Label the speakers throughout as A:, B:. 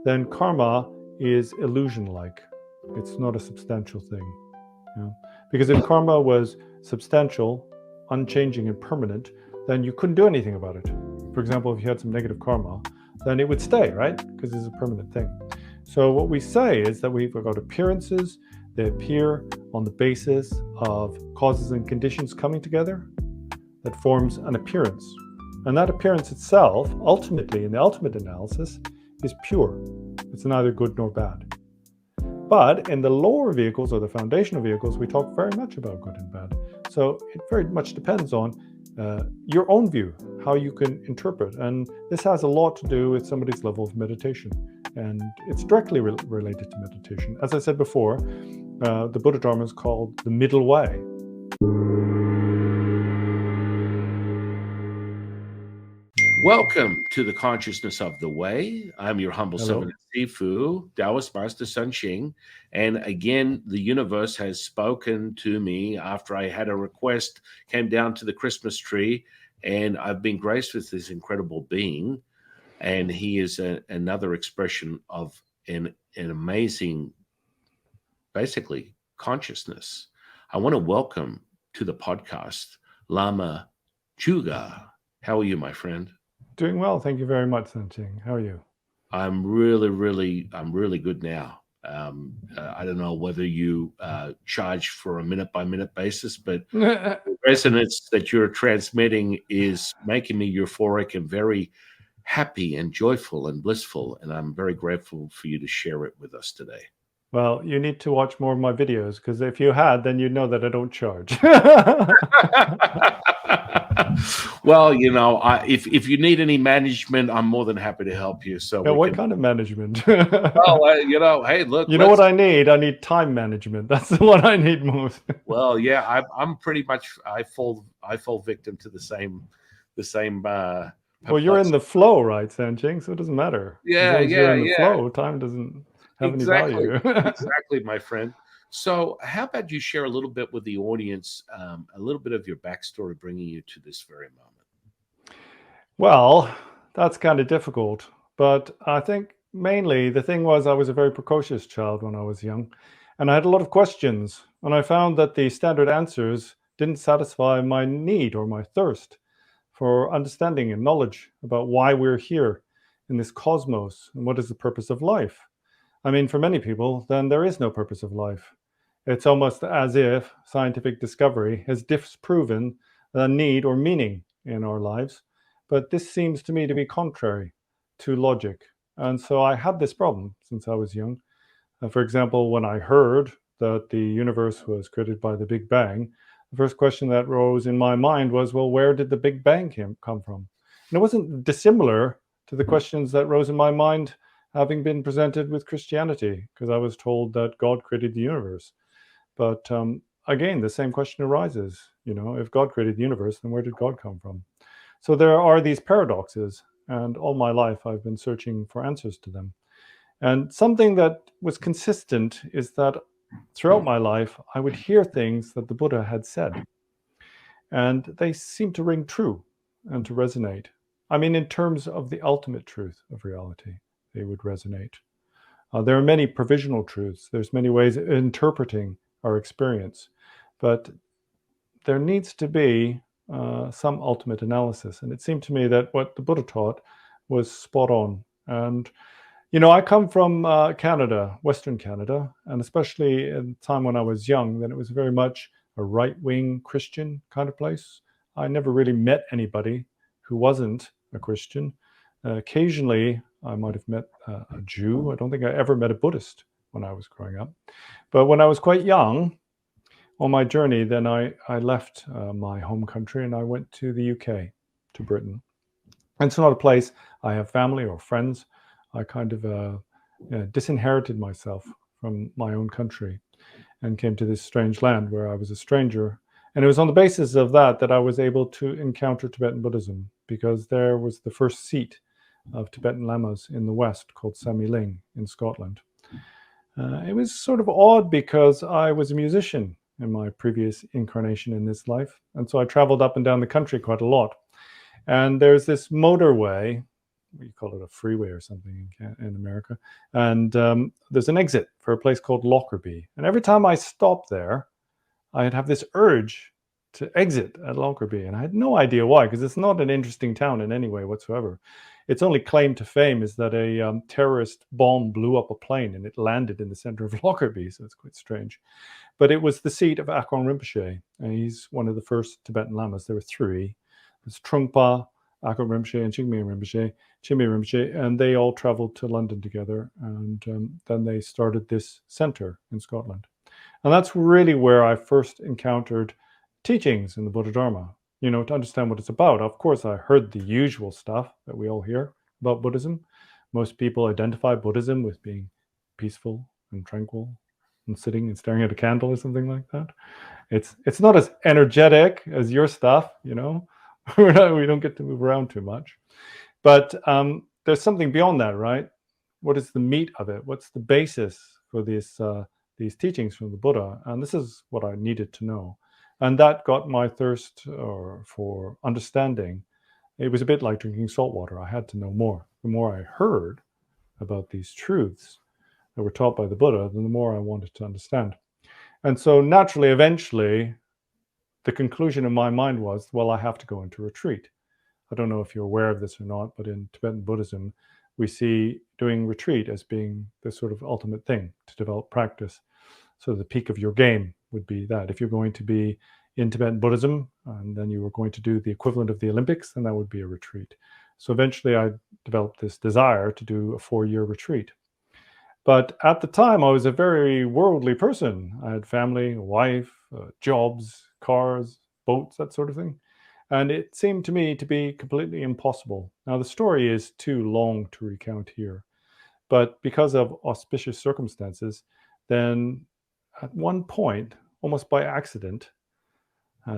A: then karma is illusion-like. It's not a substantial thing. Because if karma was substantial, unchanging, and permanent, then you couldn't do anything about it. For example, if you had some negative karma, then it would stay, right? Because it's a permanent thing. So what we say is that we've got appearances. They appear on the basis of causes and conditions coming together that forms an appearance. And that appearance itself, ultimately, in the ultimate analysis, is pure. It's neither good nor bad. But in the lower vehicles, or the foundational vehicles, we talk very much about good and bad. So it very much depends on your own view, how you can interpret. And this has a lot to do with somebody's level of meditation. And it's directly related to meditation. As I said before, the Buddha Dharma is called the middle way.
B: Welcome to the Consciousness of the Way. I'm your humble servant, Sifu, Taoist Master San Qing. And again, the universe has spoken to me after I had a request, came down to the Christmas tree, and I've been graced with this incredible being. And he is another expression of an amazing, basically, consciousness. I want to welcome to the podcast, Lama Choga. How are you, my friend?
A: Doing well. Thank you very much, San Qing. How are you?
B: I'm really good now. I don't know whether you charge for a minute-by-minute basis, but the resonance that you're transmitting is making me euphoric and very happy and joyful and blissful, and I'm very grateful for you to share it with us today.
A: Well, you need to watch more of my videos, because if you had, then you'd know that I don't charge.
B: Well, you know, if you need any management, I'm more than happy to help you. So,
A: what kind of management?
B: Well, you know, hey, look.
A: You know what I need? I need time management. That's the one I need most.
B: Well, yeah, I'm pretty much I fall victim to the same.
A: Well, you're in the flow, right, San Qing? So it doesn't matter.
B: Yeah,
A: you're in the flow. Time doesn't have any value.
B: Exactly, my friend. So how about you share a little bit with the audience, a little bit of your backstory bringing you to this very moment?
A: Well, that's kind of difficult. But I think mainly the thing was I was a very precocious child when I was young. And I had a lot of questions. And I found that the standard answers didn't satisfy my need or my thirst for understanding and knowledge about why we're here in this cosmos and what is the purpose of life. I mean, for many people, then there is no purpose of life. It's almost as if scientific discovery has disproven the need or meaning in our lives. But this seems to me to be contrary to logic. And so I had this problem since I was young. For example, when I heard that the universe was created by the Big Bang, the first question that rose in my mind was, well, where did the Big Bang come from? And it wasn't dissimilar to the questions that rose in my mind having been presented with Christianity, because I was told that God created the universe. But again, the same question arises. You know, if God created the universe, then where did God come from? So there are these paradoxes, and all my life I've been searching for answers to them. And something that was consistent is that throughout my life, I would hear things that the Buddha had said, and they seemed to ring true and to resonate. I mean, in terms of the ultimate truth of reality, they would resonate. There are many provisional truths. There's many ways of interpreting our experience, but there needs to be some ultimate analysis. And it seemed to me that what the Buddha taught was spot on. And, you know, I come from Canada, Western Canada, and especially in the time when I was young, then it was very much a right-wing Christian kind of place. I never really met anybody who wasn't a Christian. Occasionally, I might have met a Jew. I don't think I ever met a Buddhist when I was growing up. But when I was quite young, on my journey, then I left my home country and I went to the UK, to Britain. And it's not a place I have family or friends. I kind of disinherited myself from my own country and came to this strange land where I was a stranger. And it was on the basis of that I was able to encounter Tibetan Buddhism, because there was the first seat of Tibetan Lamas in the West called Samye Ling in Scotland. It was sort of odd because I was a musician in my previous incarnation in this life. And so I traveled up and down the country quite a lot. And there's this motorway you call it a freeway or something in America. And there's an exit for a place called Lockerbie. And every time I stopped there, I'd have this urge to exit at Lockerbie. And I had no idea why, because it's not an interesting town in any way whatsoever. Its only claim to fame is that a terrorist bomb blew up a plane and it landed in the center of Lockerbie. So it's quite strange. But it was the seat of Akong Rinpoche. And he's one of the first Tibetan Lamas. There were three. There's Trungpa, Akong Rinpoche, and Samye Rinpoche, and they all traveled to London together. And then they started this center in Scotland. And that's really where I first encountered teachings in the Buddha Dharma, to understand what it's about. Of course, I heard the usual stuff that we all hear about Buddhism. Most people identify Buddhism with being peaceful and tranquil and sitting and staring at a candle or something like that. It's not as energetic as your stuff, we don't get to move around too much. But there's something beyond that, right? What is the meat of it? What's the basis for these teachings from the Buddha? And this is what I needed to know. And that got my thirst for understanding. It was a bit like drinking salt water. I had to know more. The more I heard about these truths that were taught by the Buddha, then the more I wanted to understand. And so naturally, eventually, the conclusion in my mind was, well, I have to go into retreat. I don't know if you're aware of this or not, but in Tibetan Buddhism, we see doing retreat as being the sort of ultimate thing to develop practice. So the peak of your game would be that. If you're going to be in Tibetan Buddhism, and then you were going to do the equivalent of the Olympics, then that would be a retreat. So eventually I developed this desire to do a 4-year retreat. But at the time, I was a very worldly person. I had family, a wife, jobs, cars, boats, that sort of thing. And it seemed to me to be completely impossible. Now, the story is too long to recount here. But because of auspicious circumstances, then at one point, almost by accident,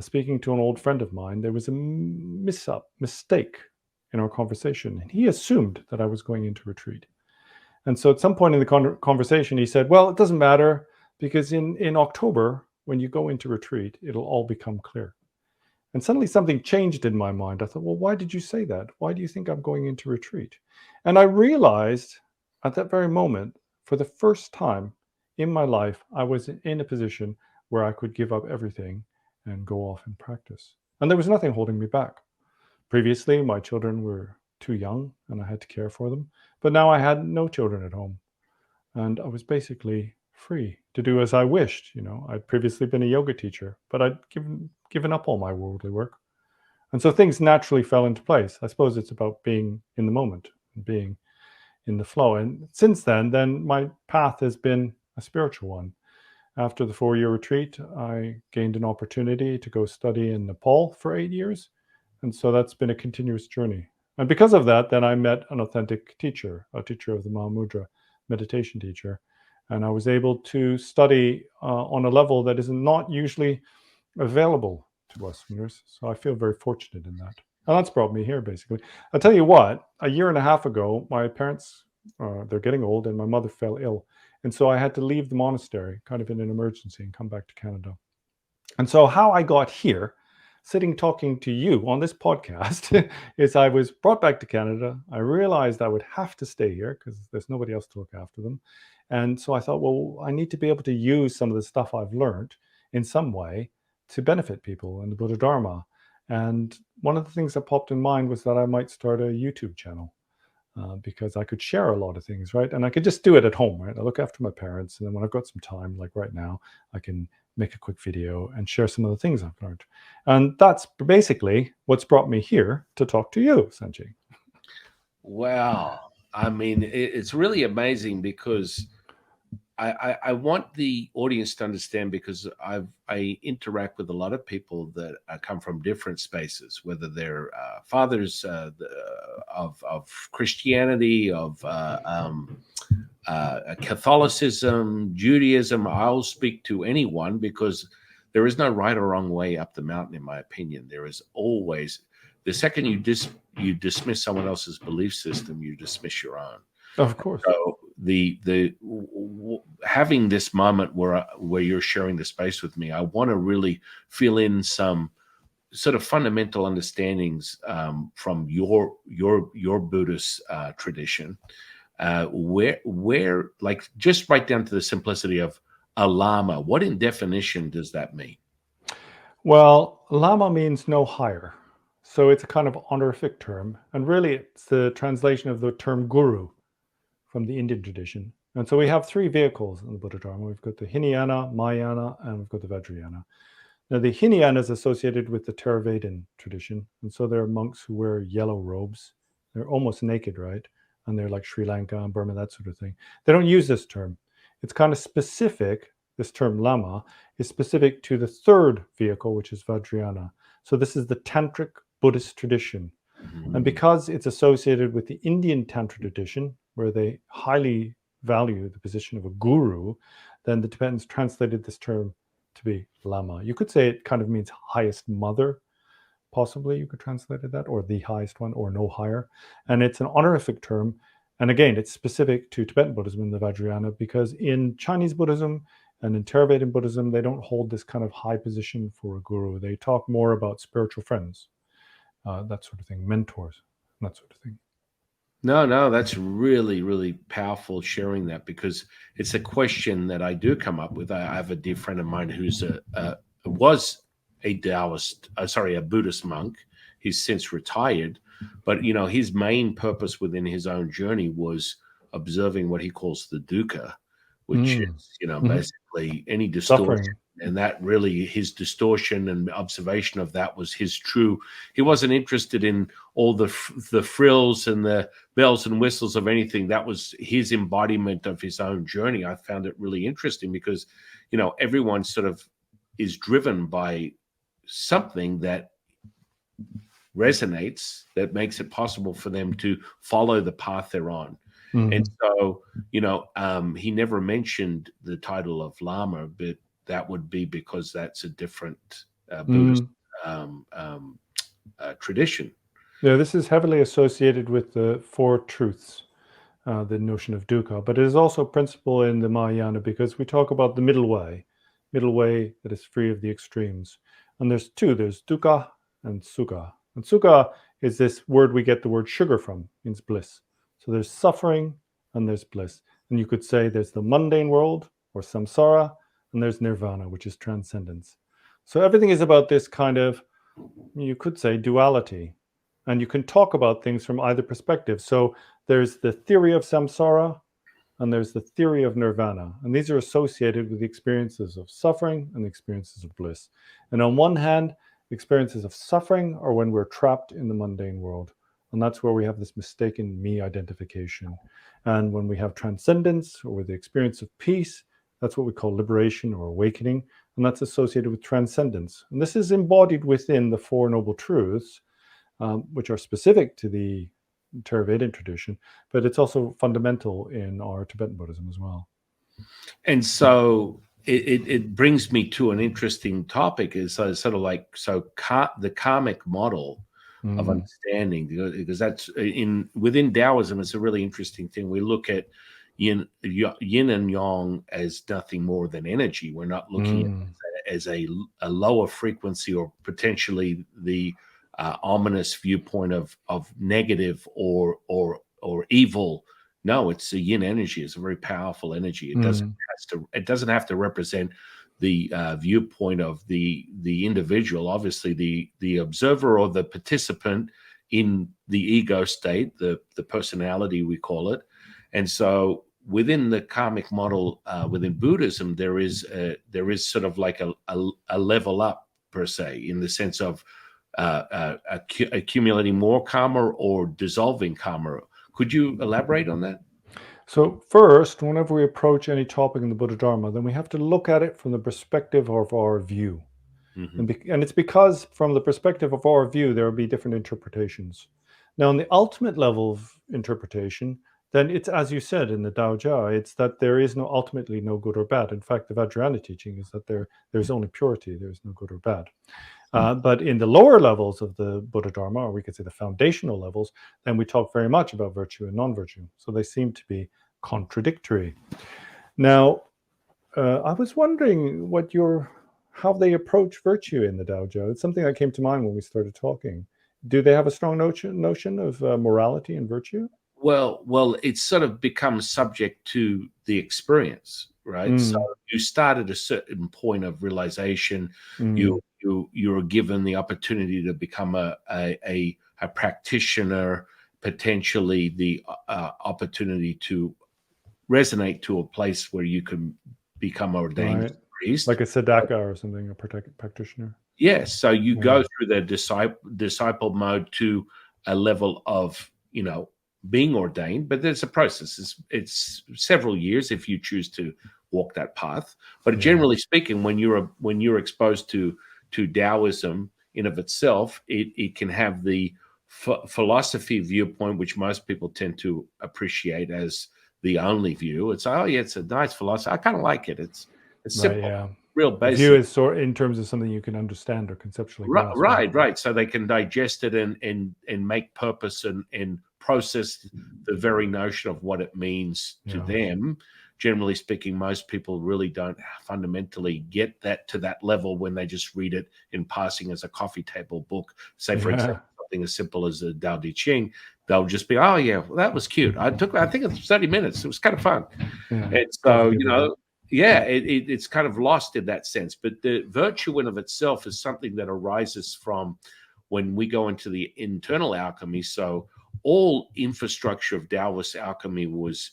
A: speaking to an old friend of mine, there was a mistake in our conversation. And he assumed that I was going into retreat. And so at some point in the conversation, he said, well, it doesn't matter, because in October, when you go into retreat, it'll all become clear. And suddenly something changed in my mind. I thought, well, why did you say that? Why do you think I'm going into retreat? And I realized at that very moment, for the first time in my life, I was in a position where I could give up everything and go off and practice. And there was nothing holding me back. Previously, my children were too young and I had to care for them. But now I had no children at home. And I was basically free to do as I wished. I'd previously been a yoga teacher, but I'd given up all my worldly work. And so things naturally fell into place. I suppose it's about being in the moment and being in the flow. And since then my path has been a spiritual one. After the 4-year retreat, I gained an opportunity to go study in Nepal for 8 years. And so that's been a continuous journey. And because of that, then I met an authentic teacher, a teacher of the Mahamudra, meditation teacher. And I was able to study on a level that is not usually available to Westerners. So I feel very fortunate in that. And that's brought me here, basically. I'll tell you what, a year and a half ago, my parents, they're getting old, and my mother fell ill. And so I had to leave the monastery, kind of in an emergency, and come back to Canada. And so how I got here, sitting talking to you on this podcast, is I was brought back to Canada. I realized I would have to stay here because there's nobody else to look after them. And so I thought, well, I need to be able to use some of the stuff I've learned in some way to benefit people in the Buddha Dharma. And one of the things that popped in mind was that I might start a YouTube channel. Because I could share a lot of things, right? And I could just do it at home, right? I look after my parents, and then when I've got some time, like right now, I can make a quick video and share some of the things I've learned. And that's basically what's brought me here to talk to you, Sanjay.
B: Wow. I mean, it's really amazing because I want the audience to understand, because I interact with a lot of people that come from different spaces, whether they're fathers of Christianity, of Catholicism, Judaism. I'll speak to anyone, because there is no right or wrong way up the mountain, in my opinion. There is always, the second you dismiss someone else's belief system, you dismiss your own.
A: Of course.
B: So having this moment where you're sharing the space with me, I want to really fill in some sort of fundamental understandings from your Buddhist tradition, where like just right down to the simplicity of a lama, what in definition does that mean?
A: Well, Lama means no higher. So it's a kind of honorific term. And really, it's the translation of the term guru from the Indian tradition. And so we have three vehicles in the Buddha Dharma. We've got the Hinayana, Mahayana, and we've got the Vajrayana. Now, the Hinayana is associated with the Theravadan tradition. And so there are monks who wear yellow robes. They're almost naked, right? And they're like Sri Lanka and Burma, that sort of thing. They don't use this term. It's kind of specific. This term Lama is specific to the third vehicle, which is Vajrayana. So this is the Tantric Buddhist tradition. And because it's associated with the Indian Tantra tradition, where they highly value the position of a guru, then the Tibetans translated this term to be Lama. You could say it kind of means highest mother, possibly you could translate it that, or the highest one, or no higher. And it's an honorific term. And again, it's specific to Tibetan Buddhism and the Vajrayana, because in Chinese Buddhism and in Theravadan Buddhism, they don't hold this kind of high position for a guru. They talk more about spiritual friends, that sort of thing, mentors, that sort of thing.
B: No, that's really, really powerful sharing that, because it's a question that I do come up with. I have a dear friend of mine who's was a Buddhist monk. He's since retired, but his main purpose within his own journey was observing what he calls the dukkha, which is basically any distortion.
A: Suffering.
B: And that really, his distortion and observation of that was his true. He wasn't interested in all the frills and the bells and whistles of anything. That was his embodiment of his own journey. I found it really interesting because, everyone sort of is driven by something that resonates, that makes it possible for them to follow the path they're on. And so, he never mentioned the title of Lama, but that would be because that's a different Buddhist tradition.
A: Yeah, this is heavily associated with the Four Truths, the notion of dukkha, but it is also a principle in the Mahayana, because we talk about the middle way that is free of the extremes. And there's two, there's dukkha and sukha. And sukha is this word we get the word sugar from, means bliss. So there's suffering and there's bliss. And you could say there's the mundane world, or samsara, and there's nirvana, which is transcendence. So everything is about this kind of, you could say, duality. And you can talk about things from either perspective. So there's the theory of samsara, and there's the theory of nirvana. And these are associated with the experiences of suffering and the experiences of bliss. And on one hand, experiences of suffering are when we're trapped in the mundane world. And that's where we have this mistaken me identification. And when we have transcendence, or with the experience of peace, that's what we call liberation or awakening. And that's associated with transcendence. And this is embodied within the Four Noble Truths, which are specific to the Theravadan tradition, but it's also fundamental in our Tibetan Buddhism as well.
B: And so it brings me to an interesting topic, is sort of like, the karmic model of understanding, because that's within Taoism, it's a really interesting thing. We look at yin and yang as nothing more than energy. We're not looking at it as a lower frequency, or potentially the ominous viewpoint of negative or evil. No, it's a yin energy. It's a very powerful energy. It doesn't have to represent the viewpoint of the individual. Obviously, the observer or the participant in the ego state, the personality, we call it. And so within the karmic model, within Buddhism, there is sort of like a level up, per se, in the sense of accumulating more karma or dissolving karma. Could you elaborate on that?
A: So first, whenever we approach any topic in the Buddha Dharma, then we have to look at it from the perspective of our view. And it's because from the perspective of our view, there will be different interpretations. Now, on the ultimate level of interpretation, then it's, as you said in the Tao Jia, it's that there is ultimately no good or bad. In fact, the Vajrayana teaching is that there's only purity, there's no good or bad. But in the lower levels of the Buddha Dharma, or we could say the foundational levels, then we talk very much about virtue and non-virtue. So they seem to be contradictory. Now, I was wondering how they approach virtue in the Daojiao. It's something that came to mind when we started talking. Do they have a strong notion of morality and virtue?
B: Well, it's sort of becomes subject to the experience, right? So you start at a certain point of realization. You're given the opportunity to become a practitioner, potentially the opportunity to resonate to a place where you can become ordained priest,
A: like a Siddhaka or something, a practitioner.
B: Yes, so you go through the disciple mode to a level of, being ordained, but there's a process. It's several years if you choose to walk that path. But generally speaking, when you're exposed to Taoism in of itself, it can have the philosophy viewpoint, which most people tend to appreciate as the only view. It's it's a nice philosophy. I kind of like it. It's simple, real basic.
A: View is in terms of something you can understand or conceptually grasp.
B: Right. So they can digest it and make purpose and process the very notion of what it means to them. Generally speaking, most people really don't fundamentally get that to that level when they just read it in passing as a coffee table book. Say, for example, something as simple as the Tao Te Ching. They'll just be, oh yeah, well, that was cute. I think it's 30 minutes. It was kind of fun. And so, it's kind of lost in that sense. But the virtue in of itself is something that arises from when we go into the internal alchemy. So all infrastructure of Taoist alchemy was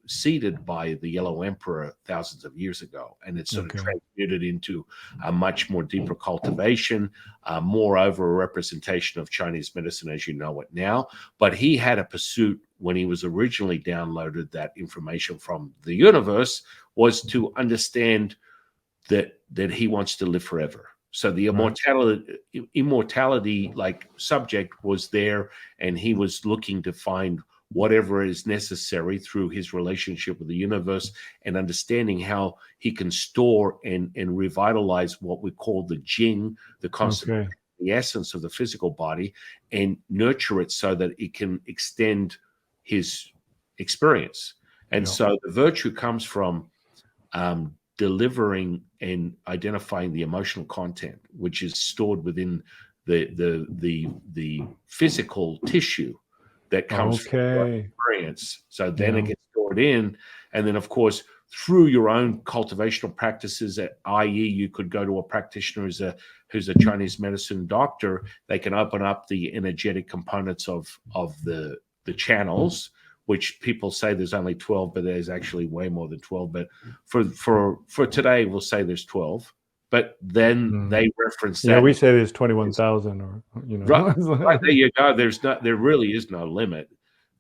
B: seeded by the Yellow Emperor thousands of years ago, and it's sort of transmuted into a much more deeper cultivation, moreover a representation of Chinese medicine as you know it now. But he had a pursuit when he was originally downloaded that information from the universe was to understand that he wants to live forever. So the immortality like subject was there, and he was looking to find whatever is necessary through his relationship with the universe and understanding how he can store and revitalize what we call the Jing, the constant, the essence of the physical body, and nurture it so that it can extend his experience. And so the virtue comes from delivering and identifying the emotional content, which is stored within the physical tissue that comes from your experience. So then it gets stored in, and then of course through your own cultivational practices, i.e., you could go to a practitioner who's a Chinese medicine doctor. They can open up the energetic components of the channels, which people say there's only 12, but there's actually way more than 12. But for today, we'll say there's 12. But then they reference that.
A: Yeah, we say there's 21,000, or
B: right, there you go. There really is no limit.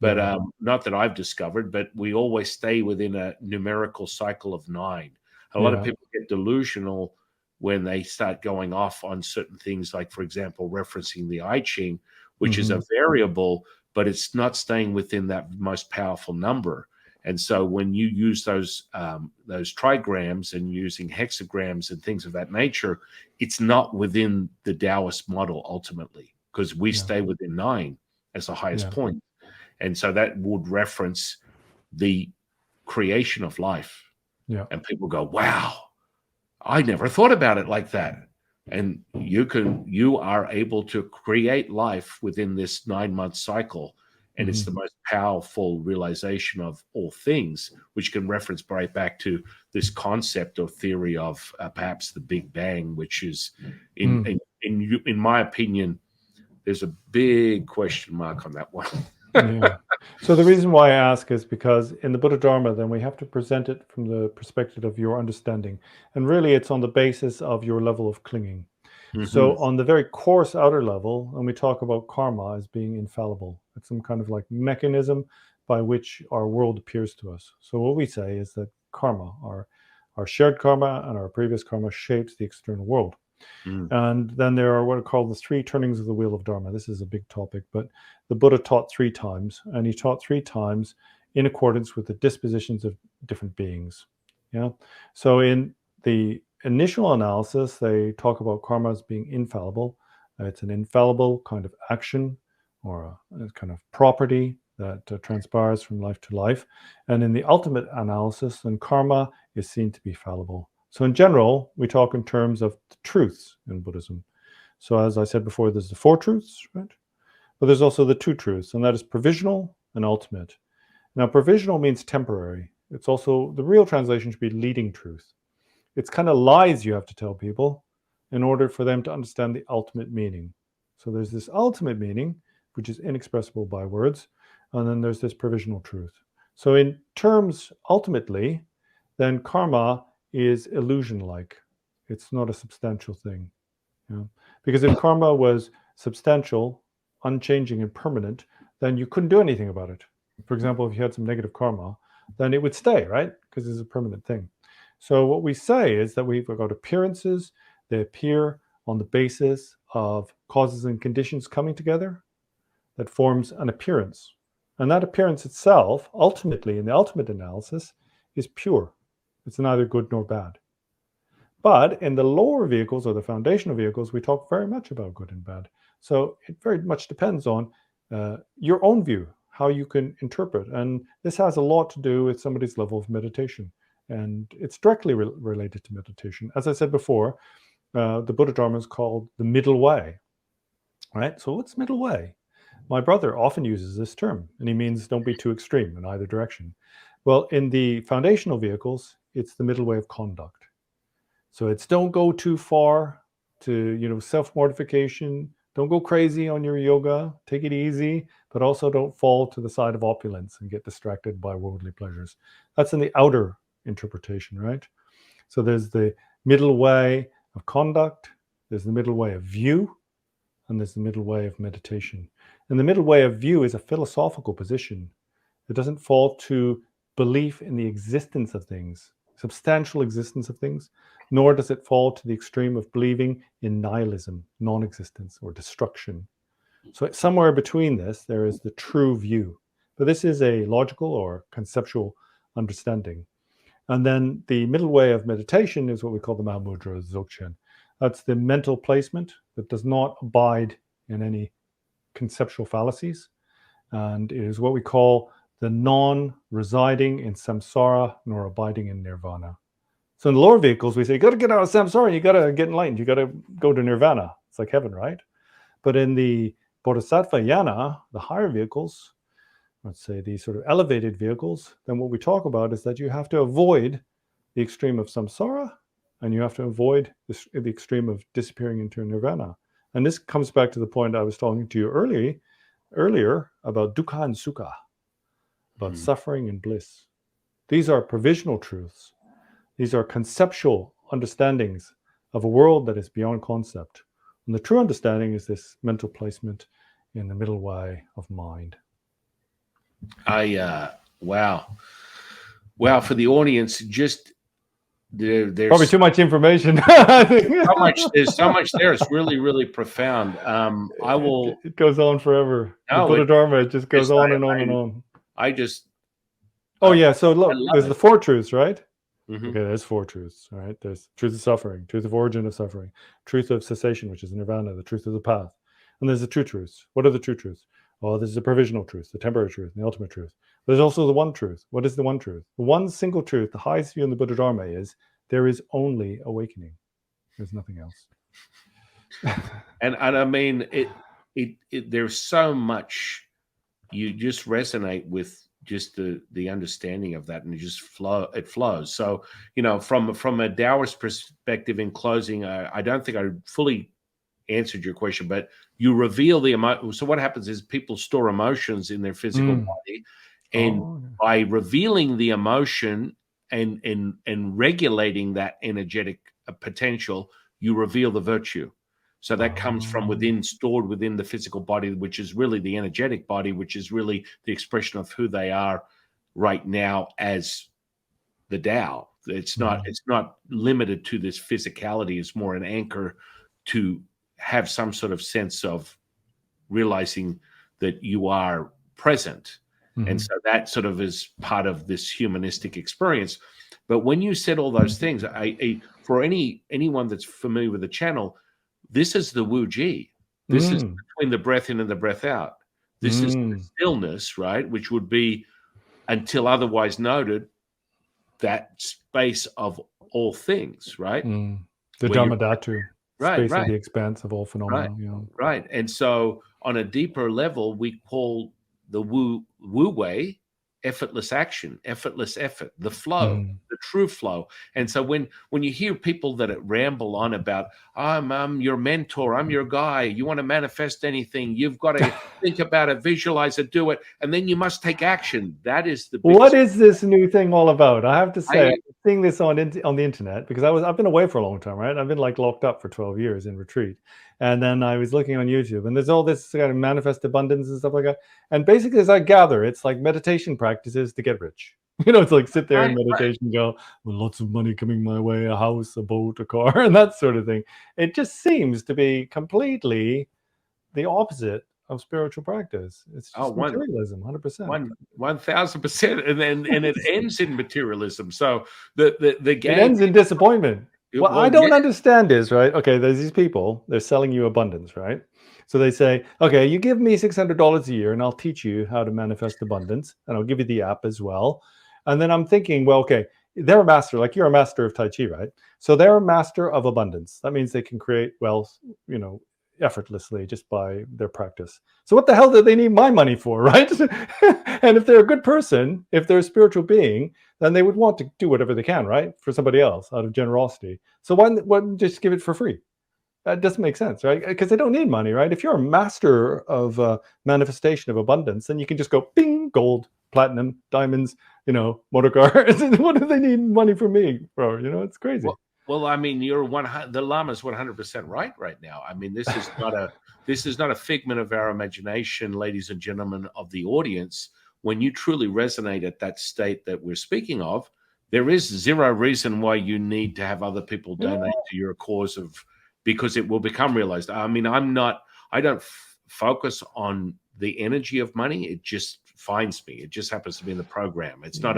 B: But not that I've discovered, but we always stay within a numerical cycle of 9. A lot of people get delusional when they start going off on certain things, like, for example, referencing the I Ching, which is a variable, but it's not staying within that most powerful number. And so when you use those trigrams and using hexagrams and things of that nature, it's not within the Taoist model ultimately, because we stay within 9 as the highest point. And so that would reference the creation of life. Yeah. And people go, wow, I never thought about it like that. And you are able to create life within this 9-month cycle. And it's the most powerful realization of all things, which can reference right back to this concept or theory of perhaps the Big Bang, which is, in my opinion, there's a big question mark on that one.
A: So the reason why I ask is because in the Buddha Dharma, then we have to present it from the perspective of your understanding. And really, it's on the basis of your level of clinging. So on the very coarse outer level, when we talk about karma as being infallible, it's some kind of like mechanism by which our world appears to us. So what we say is that karma, our shared karma and our previous karma, shapes the external world. And then there are what are called the 3 turnings of the wheel of Dharma. This is a big topic, but the Buddha taught 3 times, and he taught 3 times in accordance with the dispositions of different beings. So in the initial analysis, they talk about karma as being infallible. It's an infallible kind of action or a kind of property that transpires from life to life. And in the ultimate analysis, then karma is seen to be fallible. So in general, we talk in terms of the truths in Buddhism. So as I said before, there's the four truths, right? But there's also the two truths, and that is provisional and ultimate. Now, provisional means temporary. It's also, the real translation should be leading truth. It's kind of lies you have to tell people in order for them to understand the ultimate meaning. So there's this ultimate meaning, which is inexpressible by words, and then there's this provisional truth. So in terms, ultimately, then karma is illusion-like. It's not a substantial thing. You know? Because if karma was substantial, unchanging, and permanent, then you couldn't do anything about it. For example, if you had some negative karma, then it would stay, right? Because it's a permanent thing. So what we say is that we've got appearances. They appear on the basis of causes and conditions coming together that forms an appearance. And that appearance itself, ultimately, in the ultimate analysis, is pure. It's neither good nor bad. But in the lower vehicles or the foundational vehicles, we talk very much about good and bad. So it very much depends on your own view, how you can interpret. And this has a lot to do with somebody's level of meditation. And it's directly related to meditation. As I said before, the Buddha Dharma is called the middle way, right? So what's middle way? My brother often uses this term, and he means don't be too extreme in either direction. Well, in the foundational vehicles, it's the middle way of conduct. So it's don't go too far to, self-mortification. Don't go crazy on your yoga. Take it easy, but also don't fall to the side of opulence and get distracted by worldly pleasures. That's in the outer interpretation, right? So there's the middle way of conduct, there's the middle way of view, and there's the middle way of meditation. And the middle way of view is a philosophical position. It doesn't fall to belief in the existence of things, substantial existence of things, nor does it fall to the extreme of believing in nihilism, non-existence, or destruction. So somewhere between this, there is the true view. But this is a logical or conceptual understanding. And then the middle way of meditation is what we call the Mahamudra Dzogchen. That's the mental placement that does not abide in any conceptual fallacies. And it is what we call the non-residing in samsara nor abiding in nirvana. So in the lower vehicles, we say, you got to get out of samsara, you got to get enlightened, you got to go to nirvana. It's like heaven, right? But in the bodhisattva yana, the higher vehicles, let's say these sort of elevated vehicles, then what we talk about is that you have to avoid the extreme of samsara, and you have to avoid the extreme of disappearing into nirvana. And this comes back to the point I was talking to you earlier about dukkha and sukha, about suffering and bliss. These are provisional truths. These are conceptual understandings of a world that is beyond concept. And the true understanding is this mental placement in the middle way of mind.
B: Wow. For the audience, just there's
A: probably too much information.
B: There's so much there. It's really, really profound. I will.
A: It goes on forever. The Buddha Dharma, it just goes on and on and on.
B: I just.
A: Oh yeah. So look, there's the four truths, right?
B: Mm-hmm.
A: Okay, there's four truths. All right. There's truth of suffering, truth of origin of suffering, truth of cessation, which is nirvana, the truth of the path, and there's the true truths. What are the true truths? Oh, there's the provisional truth, the temporary truth, and the ultimate truth. There's also the one truth. What is the one truth? The one single truth, the highest view in the Buddha Dharma is there is only awakening. There's nothing else.
B: and I mean, there's so much you just resonate with just the understanding of that, and it flows. So, from a Taoist perspective, in closing, I don't think I fully answered your question, but you reveal the emotion. So what happens is people store emotions in their physical body, and by revealing the emotion and regulating that energetic potential, you reveal the virtue. So that comes from within, stored within the physical body, which is really the energetic body, which is really the expression of who they are right now as the Tao. It's not limited to this physicality. It's more an anchor to have some sort of sense of realizing that you are present. And so that sort of is part of this humanistic experience. But when you said all those things, for anyone that's familiar with the channel, this is the Wu Ji. This is between the breath in and the breath out. This is the stillness, right? Which would be, until otherwise noted, that space of all things, right?
A: The
B: Where you're
A: Dharmadhatu,
B: right,
A: space of
B: right,
A: the expanse of all
B: right,
A: phenomena.
B: right. And so on a deeper level, we call the Wu way effortless action, effortless effort, the flow, the true flow. And so when you hear people that ramble on about, I'm your mentor, I'm your guy, you want to manifest anything, you've got to think about it, visualize it, do it, and then you must take action. That is the biggest.
A: What is this new thing all about? I have to say, I'm seeing this on the internet because I've been away for a long time, right? I've been like locked up for 12 years in retreat. And then I was looking on YouTube, and there's all this kind of manifest abundance and stuff like that. And basically, as I gather, it's like meditation practices to get rich. It's like sit there in meditation, go, well, lots of money coming my way, a house, a boat, a car, and that sort of thing. It just seems to be completely the opposite of spiritual practice. It's just materialism, 100%.
B: 1000%, and it ends in materialism. So the game,
A: it ends in disappointment. What I don't understand is, right, okay, there's these people, they're selling you abundance, right? So they say, okay, you give me $600 a year and I'll teach you how to manifest abundance, and I'll give you the app as well. And then I'm thinking, well, okay, they're a master, like you're a master of Tai Chi, right? So they're a master of abundance. That means they can create wealth, effortlessly just by their practice. So what the hell do they need my money for, right? And if they're a good person, if they're a spiritual being, then they would want to do whatever they can, right, for somebody else out of generosity. So why just give it for free? That doesn't make sense, right? Because they don't need money, right? If you're a master of manifestation of abundance, then you can just go, bing, gold, platinum, diamonds, motor cars. What do they need money from me for? It's crazy.
B: Well, I mean, the Lama's 100% right now. I mean, this is not a figment of our imagination, ladies and gentlemen of the audience. When you truly resonate at that state that we're speaking of, there is zero reason why you need to have other people donate to your cause because it will become realized. I mean, I don't focus on the energy of money. It just finds me. It just happens to be in the program. It's not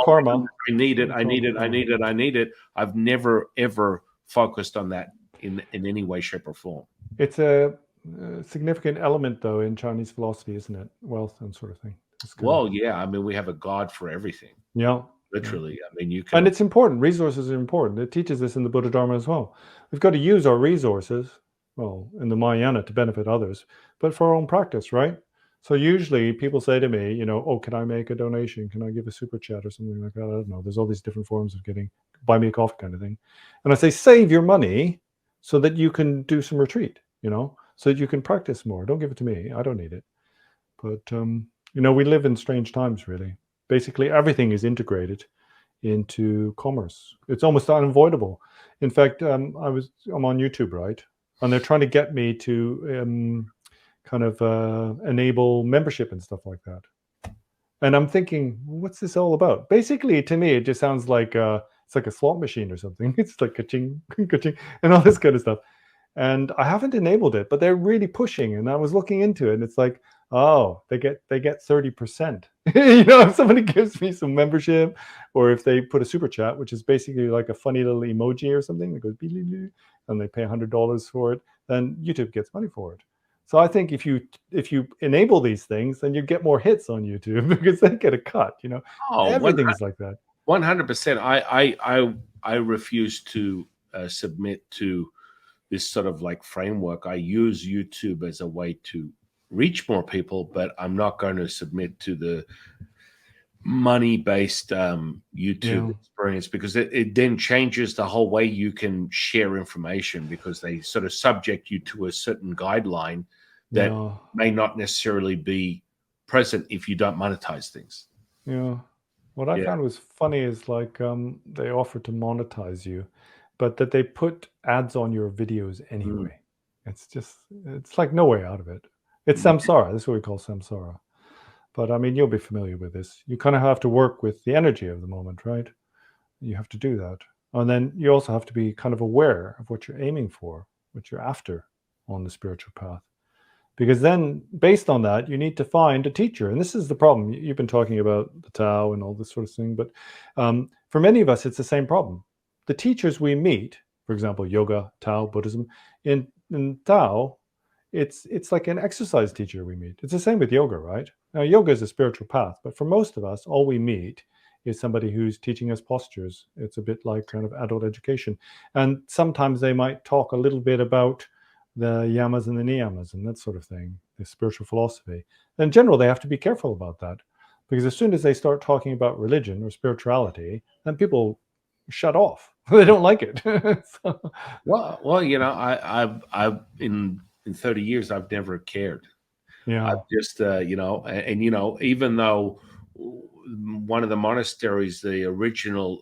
A: karma.
B: I need it. I've never ever focused on that in any way, shape, or form.
A: It's a significant element, though, in Chinese philosophy, isn't it? Wealth and sort of thing.
B: Yeah. I mean, we have a God for everything.
A: Yeah.
B: Literally.
A: Yeah.
B: I mean, you can.
A: And it's important. Resources are important. It teaches this in the Buddha Dharma as well. We've got to use our resources, in the Mahayana to benefit others, but for our own practice, right? So usually people say to me, oh, can I make a donation? Can I give a super chat or something like that? I don't know. There's all these different forms of getting buy me a coffee kind of thing. And I say, save your money so that you can do some retreat, so that you can practice more. Don't give it to me. I don't need it. But, we live in strange times, really. Basically, everything is integrated into commerce. It's almost unavoidable. In fact, I'm on YouTube, right? And they're trying to get me to enable membership and stuff like that. And I'm thinking, what's this all about? Basically, to me, it just sounds like it's like a slot machine or something. It's like ka-ching, ka-ching, and all this kind of stuff. And I haven't enabled it, but they're really pushing. And I was looking into it, and it's like, oh, they get 30%. If somebody gives me some membership, or if they put a super chat, which is basically like a funny little emoji or something that goes, and they pay $100 for it, then YouTube gets money for it. So I think if you enable these things, then you get more hits on YouTube because they get a cut. Everything's like that.
B: 100%. I refuse to submit to this sort of like framework. I use YouTube as a way to reach more people, but I'm not going to submit to the money-based YouTube experience, because it then changes the whole way you can share information, because they sort of subject you to a certain guideline that may not necessarily be present if you don't monetize things.
A: Yeah. What I found was funny is like they offer to monetize you, but that they put ads on your videos anyway. It's like no way out of it. It's samsara. That's what we call samsara. But I mean, you'll be familiar with this. You kind of have to work with the energy of the moment, right? You have to do that. And then you also have to be kind of aware of what you're aiming for, what you're after on the spiritual path. Because then, based on that, you need to find a teacher. And this is the problem. You've been talking about the Tao and all this sort of thing. But for many of us, it's the same problem. The teachers we meet, for example, yoga, Tao, Buddhism, in Tao, it's like an exercise teacher we meet. It's the same with yoga, right? Now, yoga is a spiritual path. But for most of us, all we meet is somebody who's teaching us postures. It's a bit like kind of adult education. And sometimes they might talk a little bit about the yamas and the niyamas and that sort of thing, the spiritual philosophy. In general, they have to be careful about that, because as soon as they start talking about religion or spirituality, then people shut off. They don't like it. So,
B: Well, you know, I've in 30 years, I've never cared.
A: yeah.
B: I've just, you know, and you know, even though one of the monasteries, the original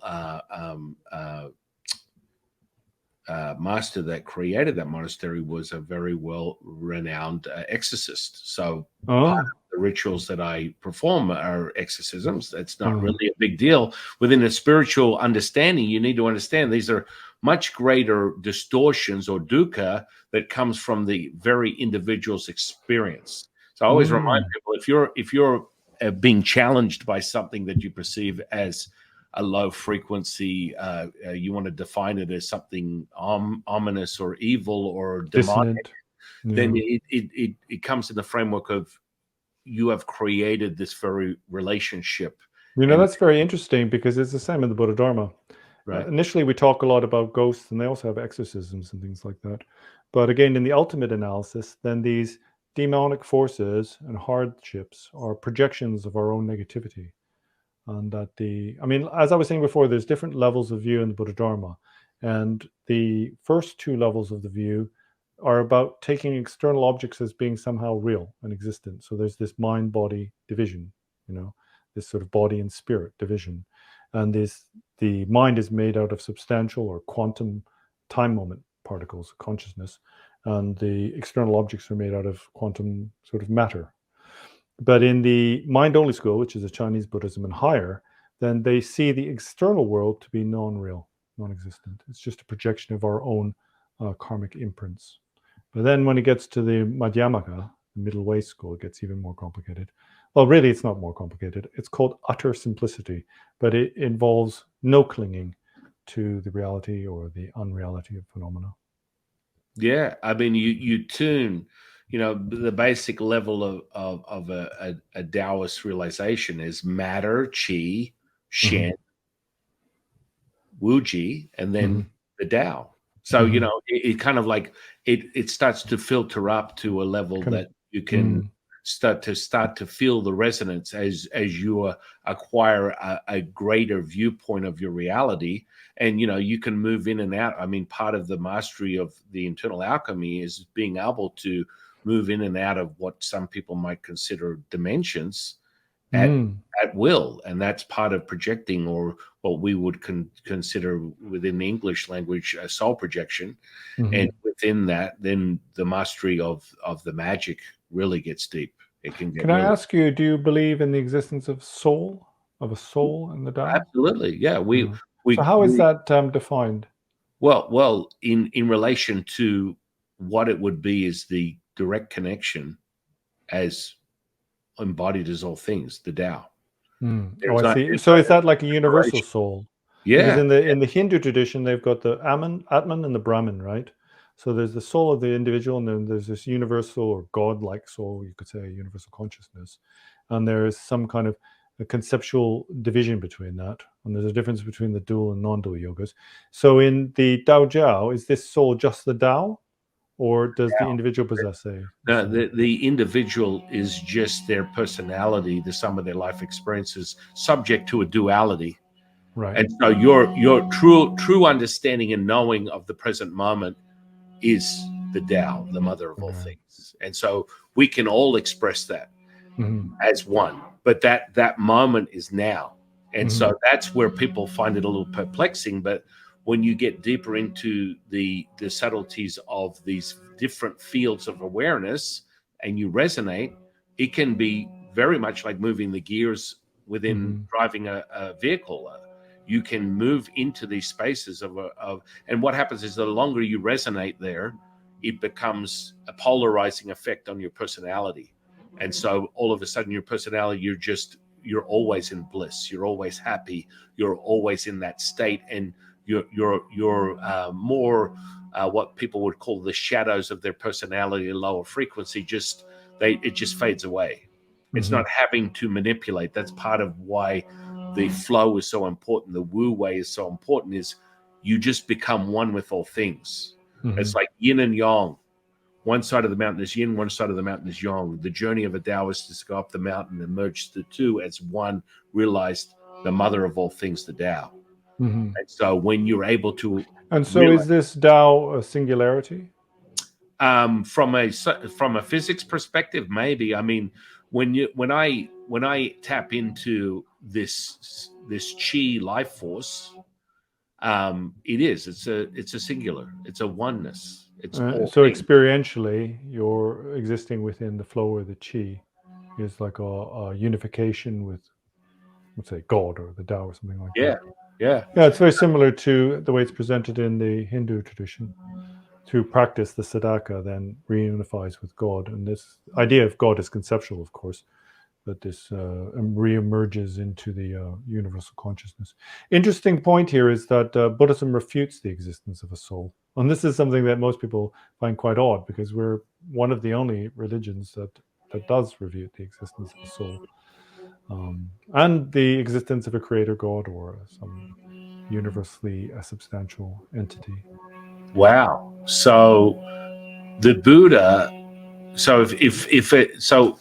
B: master that created that monastery was a very well-renowned exorcist. So part
A: Oh.
B: of the rituals that I perform are exorcisms. That's not
A: Mm.
B: really a big deal. Within a spiritual understanding, you need to understand these are much greater distortions or dukkha that comes from the very individual's experience. So I always remind people, if you're being challenged by something that you perceive as a low frequency, you want to define it as something ominous or evil or demonic,
A: Dissonant. Yeah.
B: then it comes in the framework of you have created this very relationship.
A: You know,
B: And
A: that's very interesting, because it's the same in the Buddha Dharma.
B: right.
A: Initially, we talk a lot about ghosts, and they also have exorcisms and things like that. But again, in the ultimate analysis, then these demonic forces and hardships are projections of our own negativity. And that I mean, as I was saying before, there's different levels of view in the Buddha Dharma. And the first two levels of the view are about taking external objects as being somehow real and existent. So there's this mind body division, you know, this sort of body and spirit division. And the mind is made out of substantial or quantum time moment particles, consciousness. And the external objects are made out of quantum sort of matter. But in the mind only school, which is a Chinese Buddhism and higher, then they see the external world to be non-real, non-existent. It's just a projection of our own karmic imprints. But then when it gets to the Madhyamaka, the middle way school, it gets even more complicated. Well, really, it's not more complicated. It's called utter simplicity, but it involves no clinging to the reality or the unreality of phenomena.
B: Yeah, I mean, you tune, you know, the basic level of a Taoist realization is matter, qi, shen, wuji, and then the Tao. So, you know, it kind of like it starts to filter up to a level
A: Kind of,
B: that you can start to feel the resonance as you acquire a greater viewpoint of your reality. And, you know, you can move in and out. I mean, part of the mastery of the internal alchemy is being able to move in and out of what some people might consider dimensions at will. And that's part of projecting, or what we would consider within the English language a soul projection. And within that, then the mastery of the magic really gets deep. It can get
A: Can I ask you, do you believe in the existence of a soul in the Tao?
B: Absolutely, yeah.
A: So how is that defined?
B: Well, in relation to what it would be is the direct connection as embodied as all things, the Tao.
A: Oh, I see. So is that like a universal soul? Because
B: Yeah.
A: in the Hindu tradition, they've got the Atman and the Brahman, right? So there's the soul of the individual, and then there's this universal or God-like soul, you could say, universal consciousness. And there is some kind of a conceptual division between that. And there's a difference between the dual and non-dual yogas. So in the Tao Jiao, is this soul just the Tao? Or does the individual possess a soul?
B: The individual is just their personality, the sum of their life experiences, subject to a duality.
A: Right.
B: And so your true understanding and knowing of the present moment is the Tao, the mother of all things. And so we can all express that as one, but that moment is now. And so that's where people find it a little perplexing. But when you get deeper into the subtleties of these different fields of awareness and you resonate, it can be very much like moving the gears within driving a vehicle. You can move into these spaces and what happens is the longer you resonate there, it becomes a polarizing effect on your personality. And so all of a sudden your personality, you're always in bliss, you're always happy, you're always in that state, and you're more what people would call the shadows of their personality, lower frequency, it just fades away. It's not having to manipulate. That's part of why the flow is so important, the wu way is so important, is you just become one with all things. It's like yin and yang. One side of the mountain is yin, one side of the mountain is yang. The journey of a Taoist is to go up the mountain and merge the two as one, realized the mother of all things, the Tao. And so when you're able to,
A: and so is this Tao a singularity?
B: From a physics perspective, maybe. I mean, when I tap into this chi life force, it's a singular, it's a oneness. It's all
A: so
B: things.
A: Experientially, you're existing within the flow of the chi is like a unification with, let's say, God or the Tao or something like that.
B: Yeah.
A: It's very similar to the way it's presented in the Hindu tradition. To practice the sadhaka then reunifies with God. And this idea of God is conceptual, of course, but this reemerges into the universal consciousness. Interesting point here is that Buddhism refutes the existence of a soul. And this is something that most people find quite odd, because we're one of the only religions that does refute the existence of a soul. And the existence of a creator God or some universally substantial entity.
B: Wow. So the Buddha. So if it so.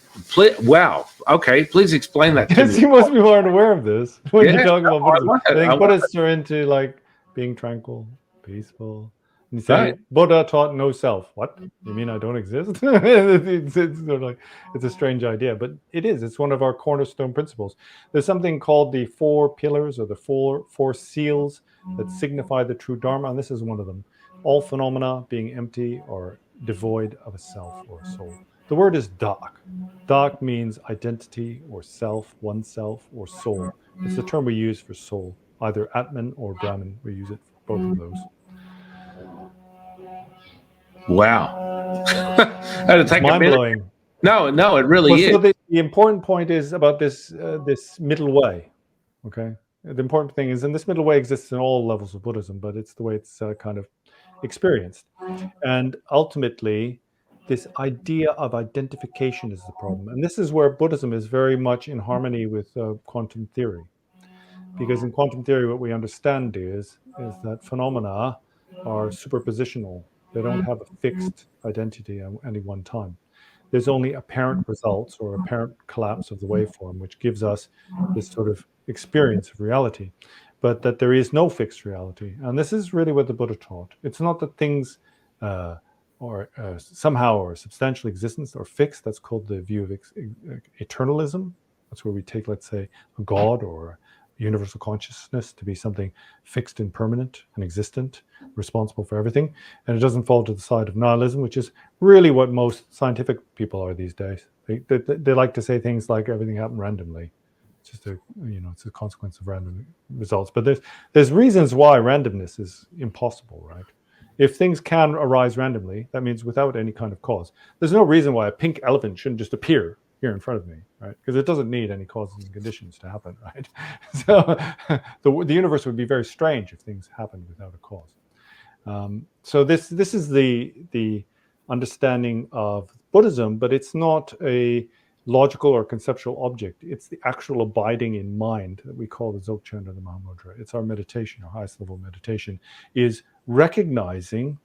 B: Wow. Okay. Please explain that to me.
A: See, most people aren't aware of this when you talk about Buddhism. I think Buddhists are into like being tranquil, peaceful. And you say, Buddha taught no self. What? You mean I don't exist? It's sort of like, it's a strange idea, but it is. It's one of our cornerstone principles. There's something called the 4 pillars or the four seals that signify the true Dharma, and this is one of them. All phenomena being empty or devoid of a self or a soul. The word is dak. Dak means identity or self, oneself, or soul. It's the term we use for soul, either Atman or Brahman. We use it for both of those.
B: Wow. It's
A: mind-blowing.
B: No, it really is.
A: So the important point is about this middle way, okay? The important thing is, and this middle way exists in all levels of Buddhism, but it's the way it's kind of experienced. And ultimately, this idea of identification is the problem. And this is where Buddhism is very much in harmony with quantum theory. Because in quantum theory, what we understand is that phenomena are superpositional. They don't have a fixed identity at any one time. There's only apparent results or apparent collapse of the waveform, which gives us this sort of experience of reality, but that there is no fixed reality. And this is really what the Buddha taught. It's not that things somehow or substantial existence are fixed. That's called the view of eternalism. That's where we take, let's say, a God or universal consciousness to be something fixed and permanent and existent, responsible for everything. And it doesn't fall to the side of nihilism, which is really what most scientific people are these days. They like to say things like everything happened randomly. It's just it's a consequence of random results. But there's reasons why randomness is impossible, right? If things can arise randomly, that means without any kind of cause. There's no reason why a pink elephant shouldn't just appear here in front of me, right? Because it doesn't need any causes and conditions to happen, right? So the universe would be very strange if things happened without a cause. So this is the understanding of Buddhism, but it's not a logical or conceptual object. It's the actual abiding in mind that we call the Dzogchen or the Mahamudra. It's our meditation, our highest level meditation, is recognizing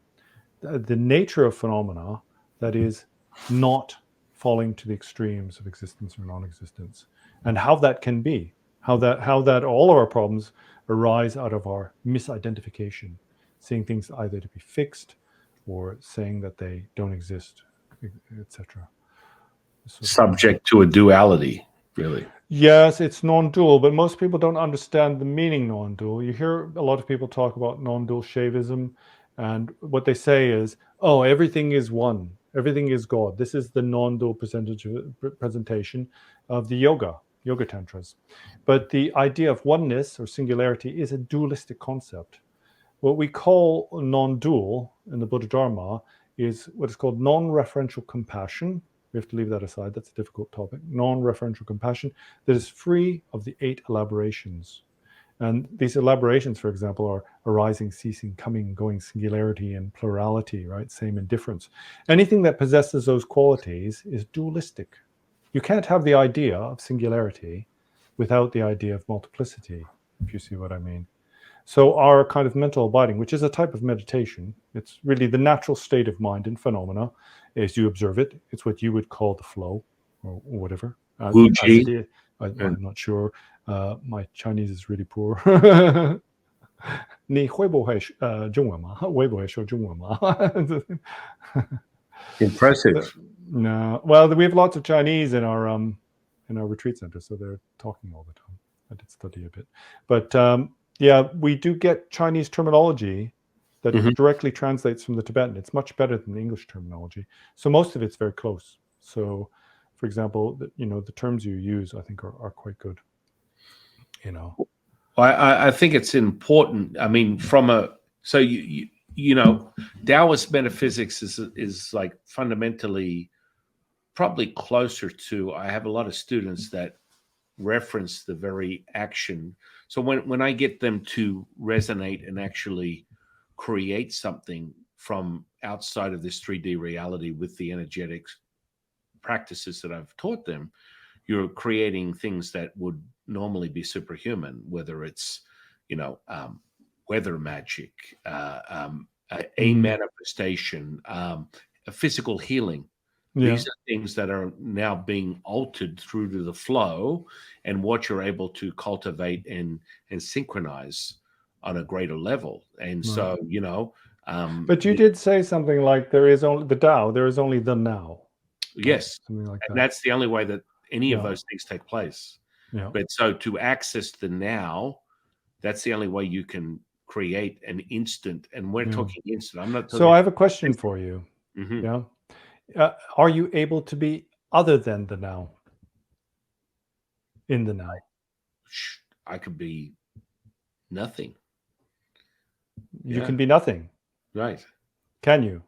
A: the nature of phenomena that is not falling to the extremes of existence or non-existence, and how that can be, how that all of our problems arise out of our misidentification, seeing things either to be fixed or saying that they don't exist, etc.
B: Subject to a duality, really.
A: Yes, it's non-dual, but most people don't understand the meaning non-dual. You hear a lot of people talk about non-dual Shaivism, and what they say is, oh, everything is one. Everything is God. This is the non-dual presentation of the Yoga Tantras. But the idea of oneness or singularity is a dualistic concept. What we call non-dual in the Buddha Dharma is what is called non-referential compassion. We have to leave that aside. That's a difficult topic. Non-referential compassion that is free of the 8 elaborations. And these elaborations, for example, are arising, ceasing, coming, going, singularity, and plurality, right? Same and difference. Anything that possesses those qualities is dualistic. You can't have the idea of singularity without the idea of multiplicity, if you see what I mean. So our kind of mental abiding, which is a type of meditation, it's really the natural state of mind and phenomena as you observe it. It's what you would call the flow or whatever. As it is. I'm not sure. My Chinese is really poor. 你会不会中文吗？会不会说中文吗？
B: Impressive.
A: No. Well, we have lots of Chinese in our retreat center, so they're talking all the time. I did study a bit. But yeah, we do get Chinese terminology that directly translates from the Tibetan. It's much better than the English terminology. So most of it's very close. So, for example, the terms you use, I think, are quite good.
B: I think it's important. I mean, Taoist metaphysics is like fundamentally probably closer to. I have a lot of students that reference the very action. So when I get them to resonate and actually create something from outside of this 3D reality with the energetic practices that I've taught them, you're creating things that would normally be superhuman, whether it's, weather magic, a manifestation, a physical healing. Yeah. These are things that are now being altered through to the flow and what you're able to cultivate and synchronize on a greater level. And so,
A: but you did say something like there is only the Tao, there is only the now.
B: Yes. Something like that. And that's the only way that any of those things take place. Yeah. But so to access the now, that's the only way you can create an instant. And we're talking instant. I'm not talking.
A: So I have a question for you. Mm-hmm. Yeah. Are you able to be other than the now? In the now?
B: I could be nothing.
A: You can be nothing.
B: Right.
A: Can you?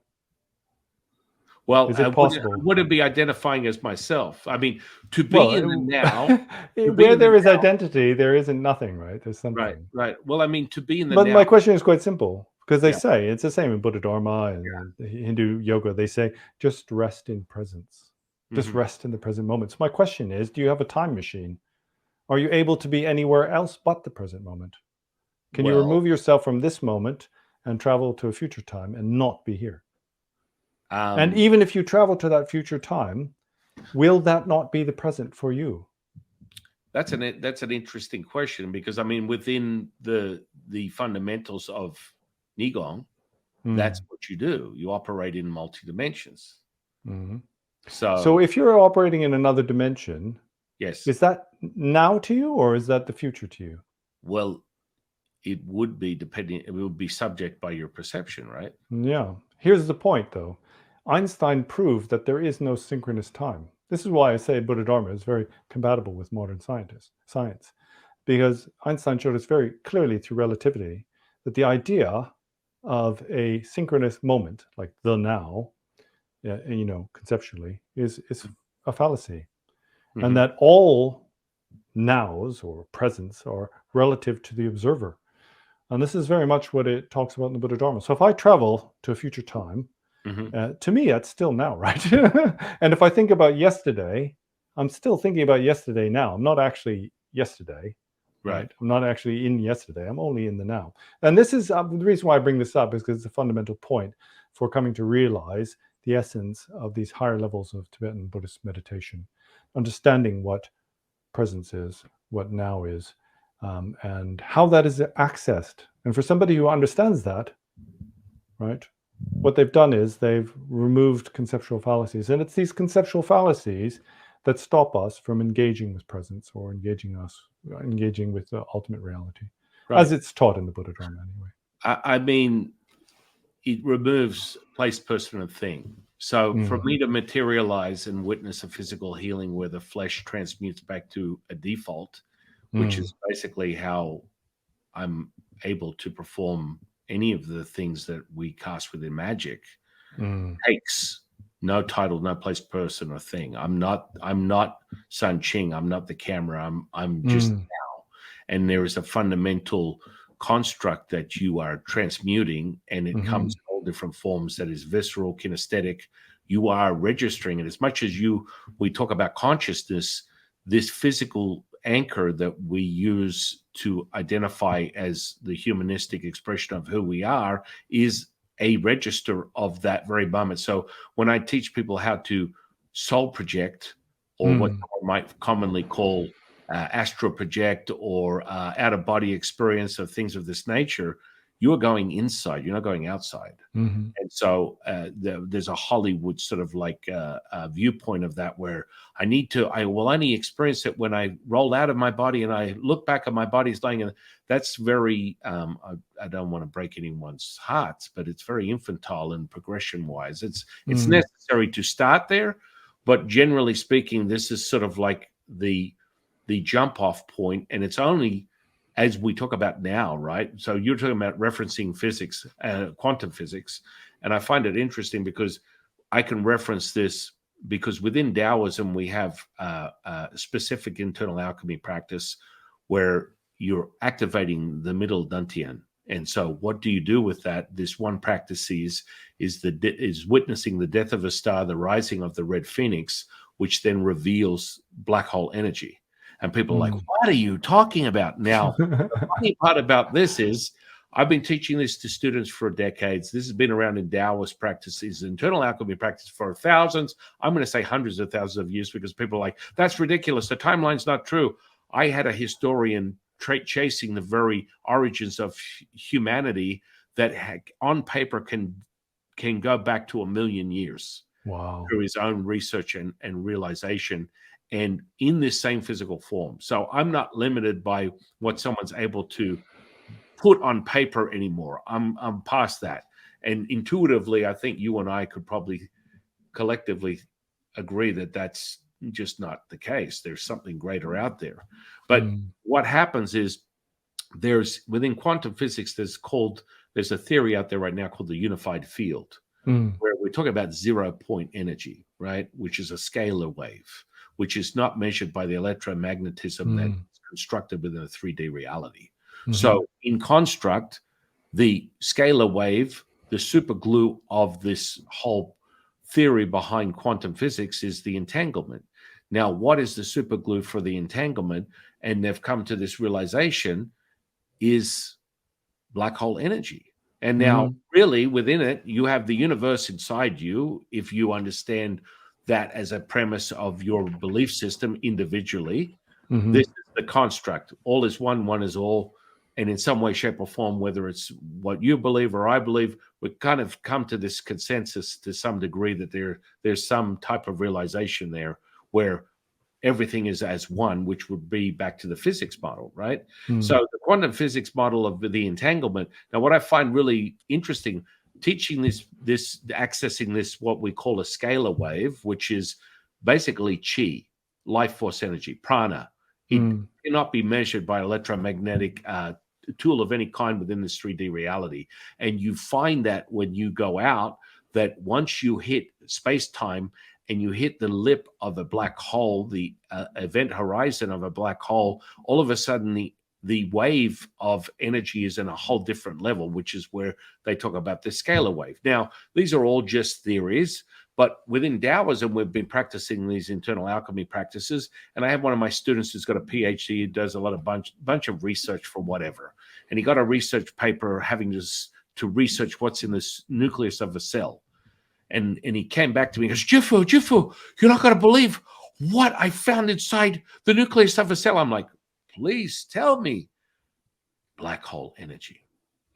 B: Well,
A: is it possible?
B: Would it be identifying as myself? I mean, to be in the now.
A: Where there is identity, there isn't nothing, right? There's something.
B: Right. Well, I mean, to be in the
A: but
B: now.
A: My question is quite simple, because they say, it's the same in Buddha Dharma and Hindu yoga, they say, just rest in presence. Just rest in the present moment. So my question is, do you have a time machine? Are you able to be anywhere else but the present moment? Can you remove yourself from this moment and travel to a future time and not be here? And even if you travel to that future time, will that not be the present for you?
B: That's an interesting question, because I mean, within the fundamentals of Nigong, that's what you do. You operate in multi-dimensions.
A: Mm-hmm. So if you're operating in another dimension,
B: yes,
A: is that now to you, or is that the future to you?
B: Well, it would be depending. It would be subject by your perception, right?
A: Yeah. Here's the point, though. Einstein proved that there is no synchronous time. This is why I say Buddha Dharma is very compatible with modern science, because Einstein showed us very clearly through relativity that the idea of a synchronous moment, like the now, conceptually, is a fallacy, and that all nows or presents are relative to the observer. And this is very much what it talks about in the Buddha Dharma. So if I travel to a future time, to me, that's still now, right? And if I think about yesterday, I'm still thinking about yesterday now. I'm not actually yesterday, right? I'm not actually in yesterday. I'm only in the now. And this is the reason why I bring this up, is because it's a fundamental point for coming to realize the essence of these higher levels of Tibetan Buddhist meditation, understanding what presence is, what now is, and how that is accessed. And for somebody who understands that, right, what they've done is they've removed conceptual fallacies. And it's these conceptual fallacies that stop us from engaging with presence or engaging with the ultimate reality, as it's taught in the Buddha Dharma anyway.
B: I mean, it removes place, person, and thing. So for me to materialize and witness a physical healing where the flesh transmutes back to a default, which is basically how I'm able to perform any of the things that we cast within magic, takes no title, no place, person, or thing. I'm not San Qing. I'm not the camera. I'm just now. And there is a fundamental construct that you are transmuting, and it comes in all different forms, that is visceral, kinesthetic. You are registering it. As much as we talk about consciousness, this physical anchor that we use to identify as the humanistic expression of who we are is a register of that very moment. So when I teach people how to soul project, or what one might commonly call astral project, or out-of-body experience of things of this nature, you are going inside, you're not going outside. And so there's a Hollywood sort of like viewpoint of that, where I will only experience it when I roll out of my body and I look back and my body's lying in. That's very, I don't want to break anyone's hearts, but it's very infantile and progression wise. It's necessary to start there, but generally speaking, this is sort of like the jump off point, and it's only as we talk about now, right? So you're talking about referencing physics, quantum physics. And I find it interesting because I can reference this because within Taoism, we have a specific internal alchemy practice where you're activating the middle dantian. And so what do you do with that? This one practice is witnessing the death of a star, the rising of the red phoenix, which then reveals black hole energy. And people are like, what are you talking about? Now, the funny part about this is I've been teaching this to students for decades. This has been around in Taoist practices, internal alchemy practice for thousands. I'm going to say hundreds of thousands of years, because people are like, that's ridiculous. The timeline's not true. I had a historian chasing the very origins of humanity that on paper can go back to 1 million years.
A: Wow.
B: Through his own research and realization, and in this same physical form. So I'm not limited by what someone's able to put on paper anymore. I'm past that. And intuitively, I think you and I could probably collectively agree that that's just not the case. There's something greater out there. But what happens is within quantum physics, there's a theory out there right now called the unified field, where we're talking about 0 point energy, right? Which is a scalar wave, which is not measured by the electromagnetism that's constructed within a 3D reality. So in construct, the scalar wave, the super glue of this whole theory behind quantum physics, is the entanglement. Now, what is the super glue for the entanglement? And they've come to this realization is black hole energy. And now, really, within it, you have the universe inside you, if you understand that as a premise of your belief system individually. This is the construct. All is one, one is all. And in some way, shape, or form, whether it's what you believe or I believe, we kind of come to this consensus to some degree that there's some type of realization there where everything is as one, which would be back to the physics model, right? So the quantum physics model of the entanglement. Now, what I find really interesting, teaching this accessing this, what we call a scalar wave, which is basically chi, life force energy, prana. It cannot be measured by electromagnetic tool of any kind within this 3D reality. And you find that when you go out, that once you hit space-time and you hit the lip of a black hole, the event horizon of a black hole, all of a sudden the wave of energy is in a whole different level, which is where they talk about the scalar wave. Now, these are all just theories, but within Taoism, we've been practicing these internal alchemy practices. And I have one of my students who's got a PhD, who does a lot of bunch of research for whatever. And he got a research paper having to research what's in the nucleus of a cell. And he came back to me and goes, Jifu, you're not going to believe what I found inside the nucleus of a cell. I'm like, please tell me. Black hole energy.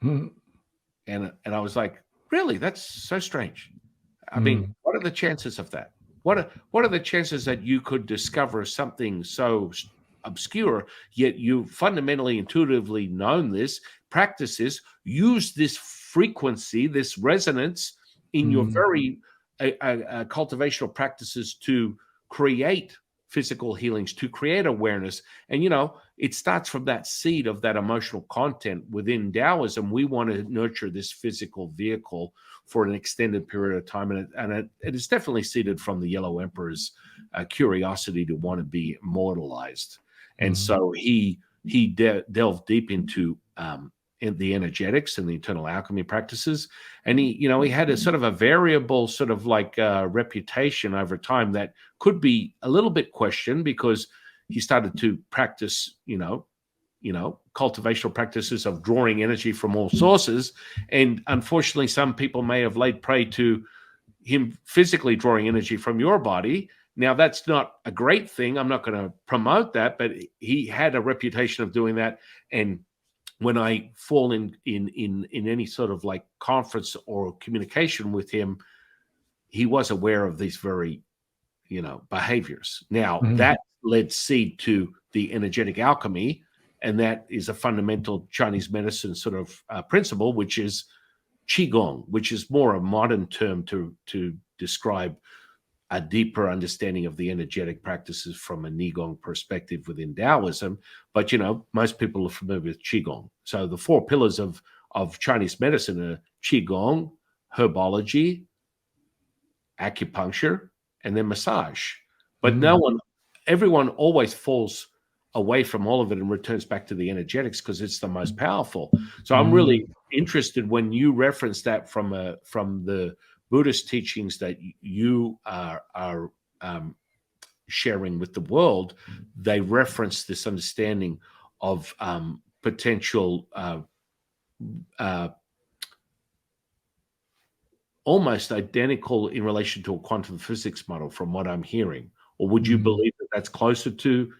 B: And I was like, really? That's so strange. I mean, what are the chances of that? What are the chances that you could discover something so obscure, yet you fundamentally, intuitively known this, practice this, use this frequency, this resonance in your very cultivational practices to create physical healings, to create awareness. And, it starts from that seed of that emotional content within Taoism. We want to nurture this physical vehicle for an extended period of time. And it is definitely seeded from the Yellow Emperor's curiosity to want to be immortalized. And so he delved deep into in the energetics and the internal alchemy practices. And he had a sort of a variable sort of like reputation over time that could be a little bit questioned, because he started to practice, cultivational practices of drawing energy from all sources. And unfortunately, some people may have laid prey to him physically drawing energy from your body. Now, that's not a great thing. I'm not going to promote that, but he had a reputation of doing that. And when I fall in any sort of like conference or communication with him, he was aware of these very, behaviors. Now, that led seed to the energetic alchemy, and that is a fundamental Chinese medicine sort of principle, which is Qigong, which is more a modern term to describe a deeper understanding of the energetic practices from a Nigong perspective within Taoism. But, most people are familiar with Qigong. So the four pillars of Chinese medicine are Qigong, herbology, acupuncture, and then massage. But everyone always falls away from all of it and returns back to the energetics because it's the most powerful. So I'm really interested when you reference that from the Buddhist teachings that you are sharing with the world. They reference this understanding of potential almost identical in relation to a quantum physics model from what I'm hearing. Or would you believe that that's closer to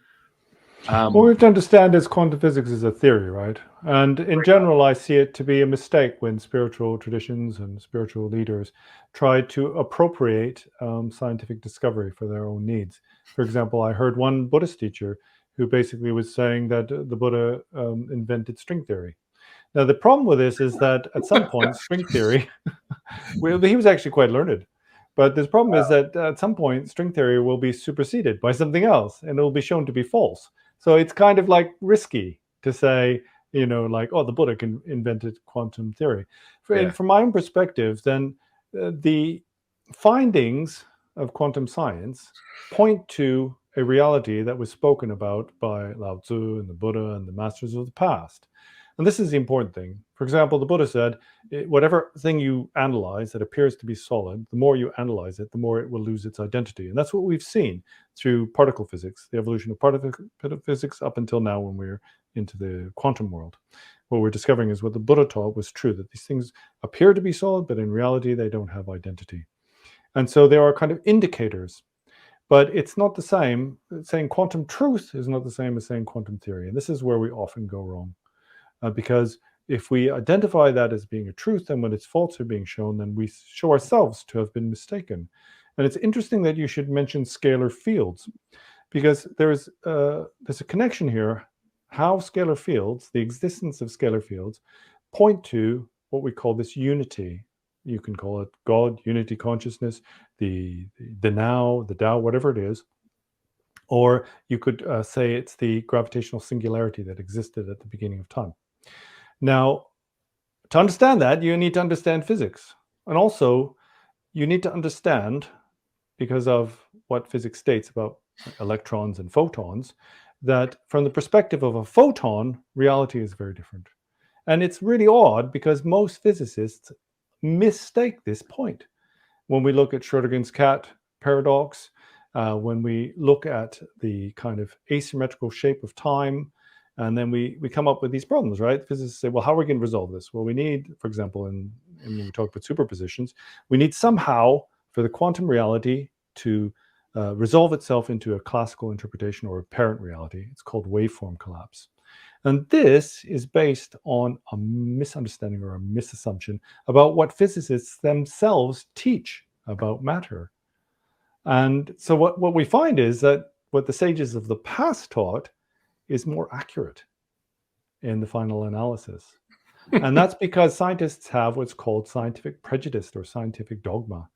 A: what we have to understand is quantum physics is a theory, right? And in general, I see it to be a mistake when spiritual traditions and spiritual leaders try to appropriate scientific discovery for their own needs. For example, I heard one Buddhist teacher who basically was saying that the Buddha invented string theory. Now, the problem with this is that at some point, string theory, well, he was actually quite learned. But the problem is that at some point, string theory will be superseded by something else, and it will be shown to be false. So it's kind of like risky to say, the Buddha invented quantum theory. From my own perspective, then the findings of quantum science point to a reality that was spoken about by Lao Tzu and the Buddha and the masters of the past. And this is the important thing. For example, the Buddha said, whatever thing you analyze that appears to be solid, the more you analyze it, the more it will lose its identity. And that's what we've seen through particle physics, the evolution of particle physics up until now when we're into the quantum world. What we're discovering is what the Buddha taught was true, that these things appear to be solid, but in reality, they don't have identity. And so there are kind of indicators. But it's not the same. Saying quantum truth is not the same as saying quantum theory. And this is where we often go wrong. Because if we identify that as being a truth, and when its faults are being shown, then we show ourselves to have been mistaken. And it's interesting that you should mention scalar fields, because there's a connection here. How scalar fields, the existence of scalar fields, point to what we call this unity. You can call it God, unity consciousness, the now, the Tao, whatever it is. Or you could say it's the gravitational singularity that existed at the beginning of time. Now, to understand that, you need to understand physics. And also, you need to understand, because of what physics states about electrons and photons, that from the perspective of a photon, reality is very different. And it's really odd because most physicists mistake this point. When we look at Schrödinger's cat paradox, when we look at the kind of asymmetrical shape of time, and then we come up with these problems, right? Physicists say, well, how are we going to resolve this? Well, we need, for example, when we talk about superpositions, we need somehow for the quantum reality to resolve itself into a classical interpretation or apparent reality. It's called waveform collapse. And this is based on a misunderstanding or a misassumption about what physicists themselves teach about matter. And so what we find is that what the sages of the past taught is more accurate in the final analysis. And that's because scientists have what's called scientific prejudice or scientific dogma.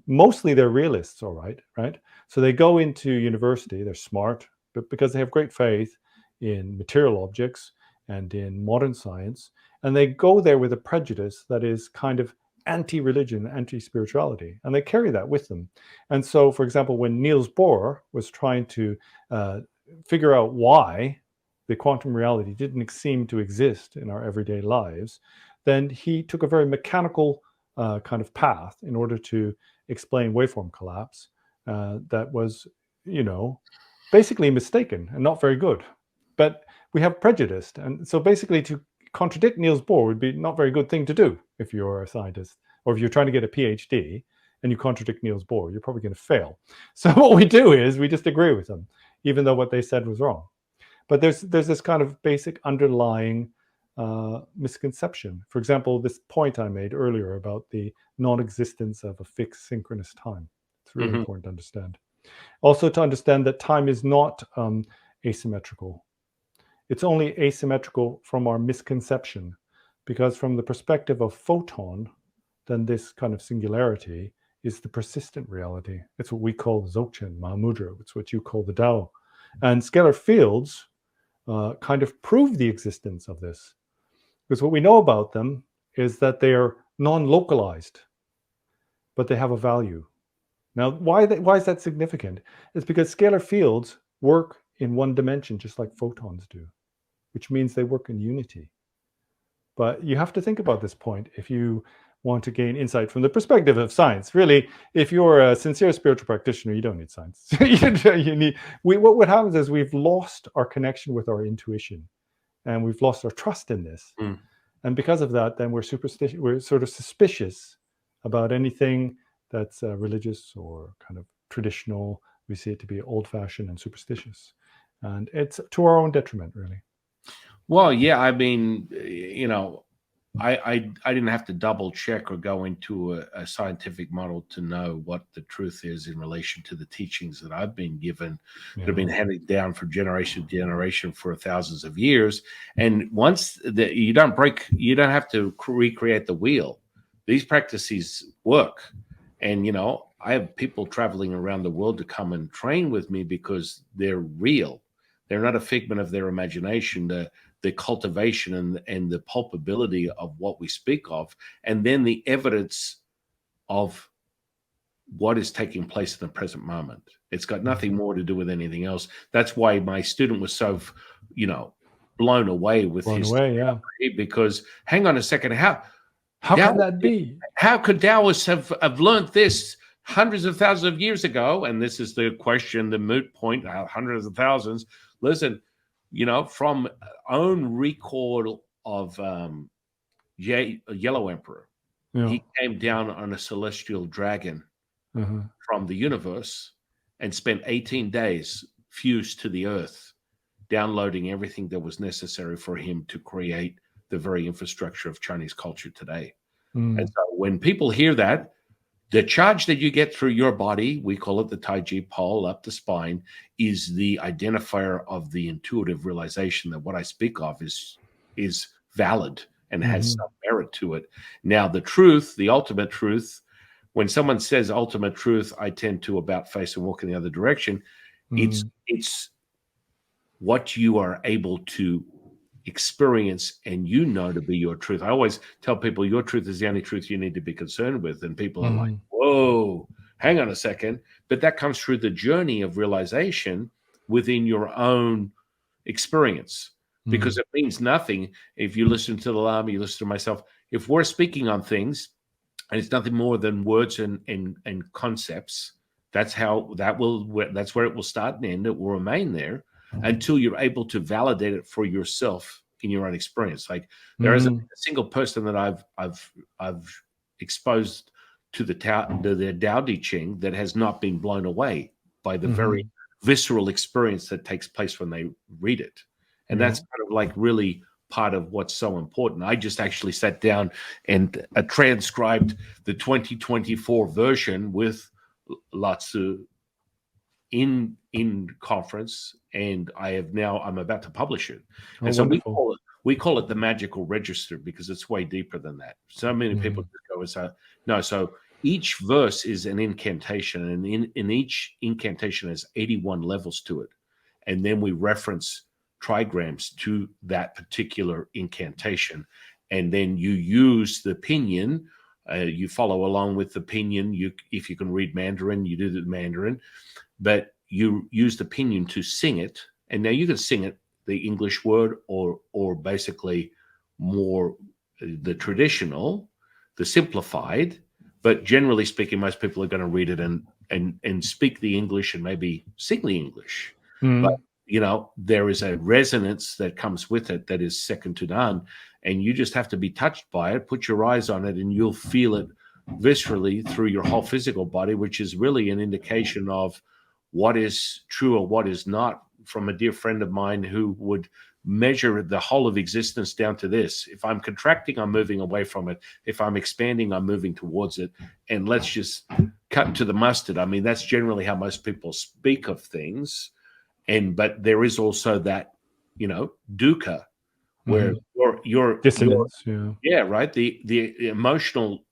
A: Mostly they're realists, all right? So they go into university, they're smart, but because they have great faith in material objects and in modern science, and they go there with a prejudice that is kind of anti-religion, anti-spirituality, and they carry that with them. And so, for example, when Niels Bohr was trying to figure out why the quantum reality didn't seem to exist in our everyday lives, then he took a very mechanical kind of path in order to explain waveform collapse that was, basically mistaken and not very good. But we have prejudice. And so basically to contradict Niels Bohr would be not very good thing to do if you're a scientist, or if you're trying to get a PhD and you contradict Niels Bohr, you're probably going to fail. So what we do is we just agree with them, even though what they said was wrong. But there's this kind of basic underlying misconception. For example, this point I made earlier about the non-existence of a fixed synchronous time. It's really important to understand. Also to understand that time is not asymmetrical. It's only asymmetrical from our misconception, because from the perspective of photon, then this kind of singularity is the persistent reality. It's what we call Dzogchen, Mahamudra. It's what you call the Tao. And scalar fields kind of prove the existence of this. Because what we know about them is that they are non-localized, but they have a value. Now, why is that significant? It's because scalar fields work in one dimension, just like photons do, which means they work in unity. But you have to think about this point if you want to gain insight from the perspective of science. Really, if you're a sincere spiritual practitioner, you don't need science. What happens is we've lost our connection with our intuition, and we've lost our trust in this. And because of that, then we're sort of suspicious about anything that's religious or kind of traditional. We see it to be old-fashioned and superstitious. And it's to our own detriment, really.
B: Well, yeah, I mean, I didn't have to double check or go into a scientific model to know what the truth is in relation to the teachings that I've been given, that have been handed down from generation to generation for thousands of years. And once you don't have to recreate the wheel. These practices work. And, I have people traveling around the world to come and train with me because they're real. They're not a figment of their imagination. The cultivation and the palpability of what we speak of, and then the evidence of what is taking place in the present moment. It's got nothing more to do with anything else. That's why my student was so, blown away with because hang on a second, how
A: can that be?
B: How could Taoists have learned this hundreds of thousands of years ago? And this is the question, the moot point, hundreds of thousands. Listen, from own recall of Yellow Emperor, he came down on a celestial dragon from the universe and spent 18 days fused to the earth, downloading everything that was necessary for him to create the very infrastructure of Chinese culture today. And so when people hear that, the charge that you get through your body, we call it the Taiji pole up the spine, is the identifier of the intuitive realization that what I speak of is valid and has some merit to it. Now, the truth, the ultimate truth, when someone says ultimate truth, I tend to about face and walk in the other direction. It's what you are able to experience and to be your truth. I always tell people your truth is the only truth you need to be concerned with. And people are like, whoa, hang on a second. But that comes through the journey of realization within your own experience, because it means nothing if you listen to the Lama, you listen to myself. If we're speaking on things and it's nothing more than words and concepts, that's where it will start and end. It will remain there until you're able to validate it for yourself in your own experience. Like there isn't a single person that I've exposed to the Tao Te Ching that has not been blown away by the very visceral experience that takes place when they read it. And that's kind of like really part of what's so important. I just actually sat down and transcribed the 2024 version with Latsu in conference, and I'm about to publish it. And so we call it the magical register because it's way deeper than that. So many people just go and say, no, so each verse is an incantation, and in each incantation has 81 levels to it. And then we reference trigrams to that particular incantation. And then you use the pinyin, you follow along with the pinyin. If you can read Mandarin, you do the Mandarin. But you use the pinyin to sing it, and now you can sing it the English word or basically more the traditional, the simplified. But generally speaking, most people are going to read it and speak the English and maybe sing the English. But,
A: Mm.
B: there is a resonance that comes with it that is second to none. And you just have to be touched by it, put your eyes on it, and you'll feel it viscerally through your whole physical body, which is really an indication of what is true or what is not, from a dear friend of mine who would measure the whole of existence down to this. If I'm contracting, I'm moving away from it. If I'm expanding, I'm moving towards it. And let's just cut to the mustard. I mean, that's generally how most people speak of things. But there is also that, dukkha, where your
A: Dissonance. Yeah.
B: right, the emotional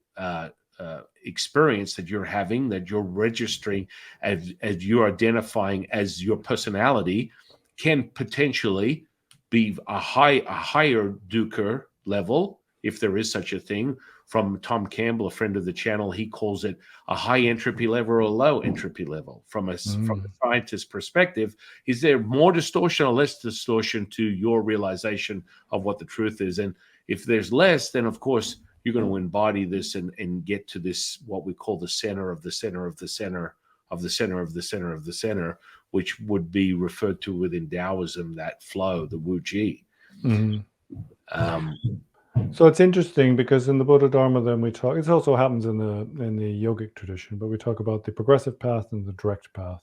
B: experience that you're having, that you're registering as you're identifying as your personality, can potentially be a higher dukkha level, if there is such a thing. From Tom Campbell, a friend of the channel, he calls it a high entropy level or a low entropy level. From a scientist's perspective, is there more distortion or less distortion to your realization of what the truth is? And if there's less, then of course you're going to embody this and get to this, what we call the center of the center of the center of the center of the center of the center, which would be referred to within Taoism, that flow, the Wu Ji.
A: So it's interesting because in the Buddha Dharma, then we talk. It also happens in the yogic tradition, but we talk about the progressive path and the direct path.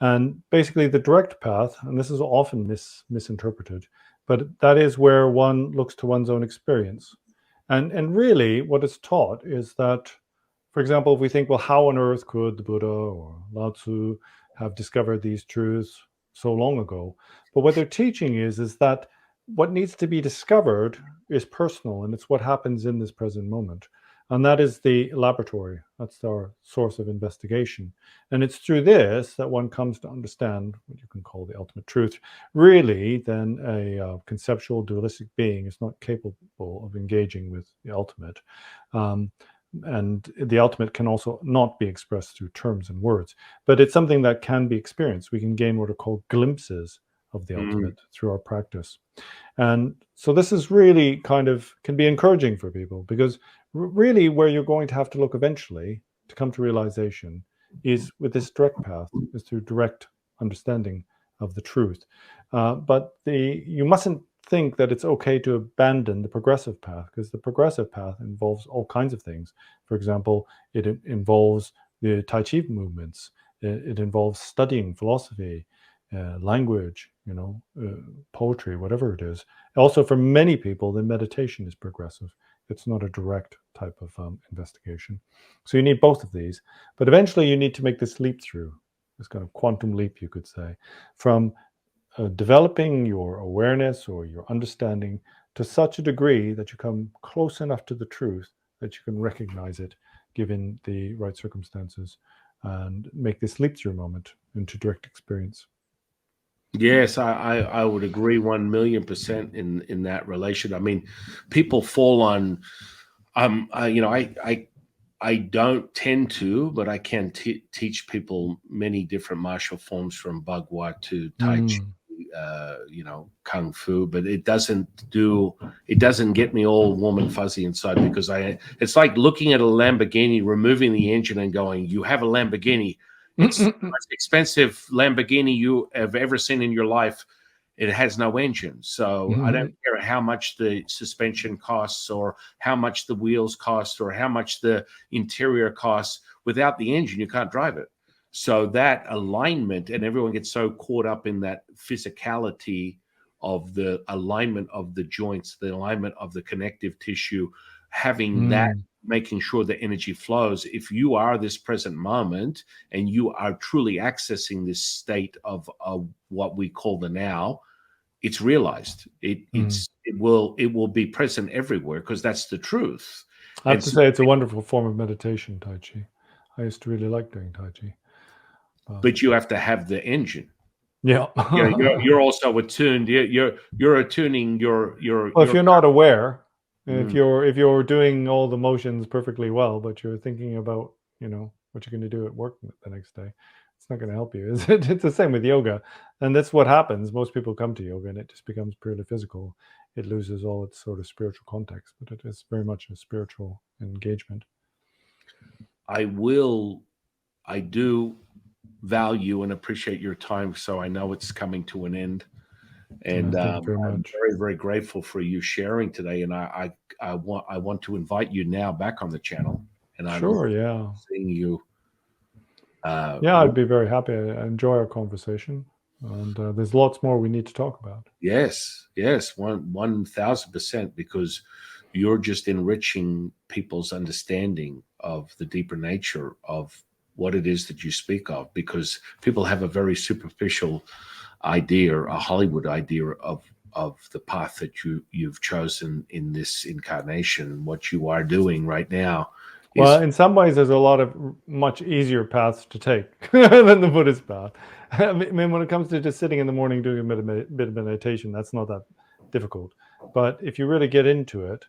A: And basically, the direct path, and this is often misinterpreted, but that is where one looks to one's own experience. And really, what is taught is that, for example, if we think, well, how on earth could the Buddha or Lao Tzu have discovered these truths so long ago? But what they're teaching is that what needs to be discovered is personal, and it's what happens in this present moment. And that is the laboratory. That's our source of investigation. And it's through this that one comes to understand what you can call the ultimate truth. Really, then a conceptual dualistic being is not capable of engaging with the ultimate. And the ultimate can also not be expressed through terms and words, but it's something that can be experienced. We can gain what are called glimpses of the ultimate through our practice. And so this is really can be encouraging for people, because really where you're going to have to look eventually to come to realization is with this direct path, is through direct understanding of the truth. But you mustn't think that it's okay to abandon the progressive path, because the progressive path involves all kinds of things. For example, it involves the Tai Chi movements. It involves studying philosophy, language, poetry, whatever it is. Also, for many people, the meditation is progressive. It's not a direct type of investigation. So you need both of these. But eventually you need to make this leap through, this kind of quantum leap, you could say, from developing your awareness or your understanding to such a degree that you come close enough to the truth that you can recognize it given the right circumstances, and make this leap through moment into direct experience.
B: Yes, I would agree 1,000,000% in that relation. I mean, people fall on, I don't tend to, but I can teach people many different martial forms, from Bagua to Tai Chi, Kung Fu, but it doesn't get me all warm and fuzzy inside, because it's like looking at a Lamborghini, removing the engine and going, you have a Lamborghini. It's the most expensive Lamborghini you have ever seen in your life. It has no engine. So I don't care how much the suspension costs, or how much the wheels cost, or how much the interior costs. Without the engine, you can't drive it. So that alignment, and everyone gets so caught up in that physicality of the alignment of the joints, the alignment of the connective tissue, having that, making sure the energy flows. If you are this present moment and you are truly accessing this state of what we call the now, it's realized. It will be present everywhere, because that's the truth.
A: I have to say, it's a wonderful form of meditation, Tai Chi. I used to really like doing Tai Chi.
B: But you have to have the engine.
A: Yeah.
B: You're also attuned. You're attuning your.
A: Well, if you're not aware, if you're doing all the motions perfectly well, but you're thinking about what you're going to do at work the next day, it's not going to help you, is it? It's the same with yoga, and that's what happens. Most people come to yoga and it just becomes purely physical. It loses all its sort of spiritual context, but it is very much a spiritual engagement.
B: I do value and appreciate your time. So I know it's coming to an end. And
A: thank you very
B: I'm
A: much.
B: very, very grateful for you sharing today. And I want to invite you now back on the channel. And I'm
A: Sure, yeah.
B: seeing you.
A: Yeah, I'd be very happy. I enjoy our conversation. And there's lots more we need to talk about.
B: Yes, 1,000%, because you're just enriching people's understanding of the deeper nature of what it is that you speak of, because people have a very superficial idea, a Hollywood idea of the path that you've chosen in this incarnation. What you are doing right now is,
A: well, in some ways, there's a lot of much easier paths to take than the Buddhist path. I mean, when it comes to just sitting in the morning doing a bit of meditation, that's not that difficult. But if you really get into it,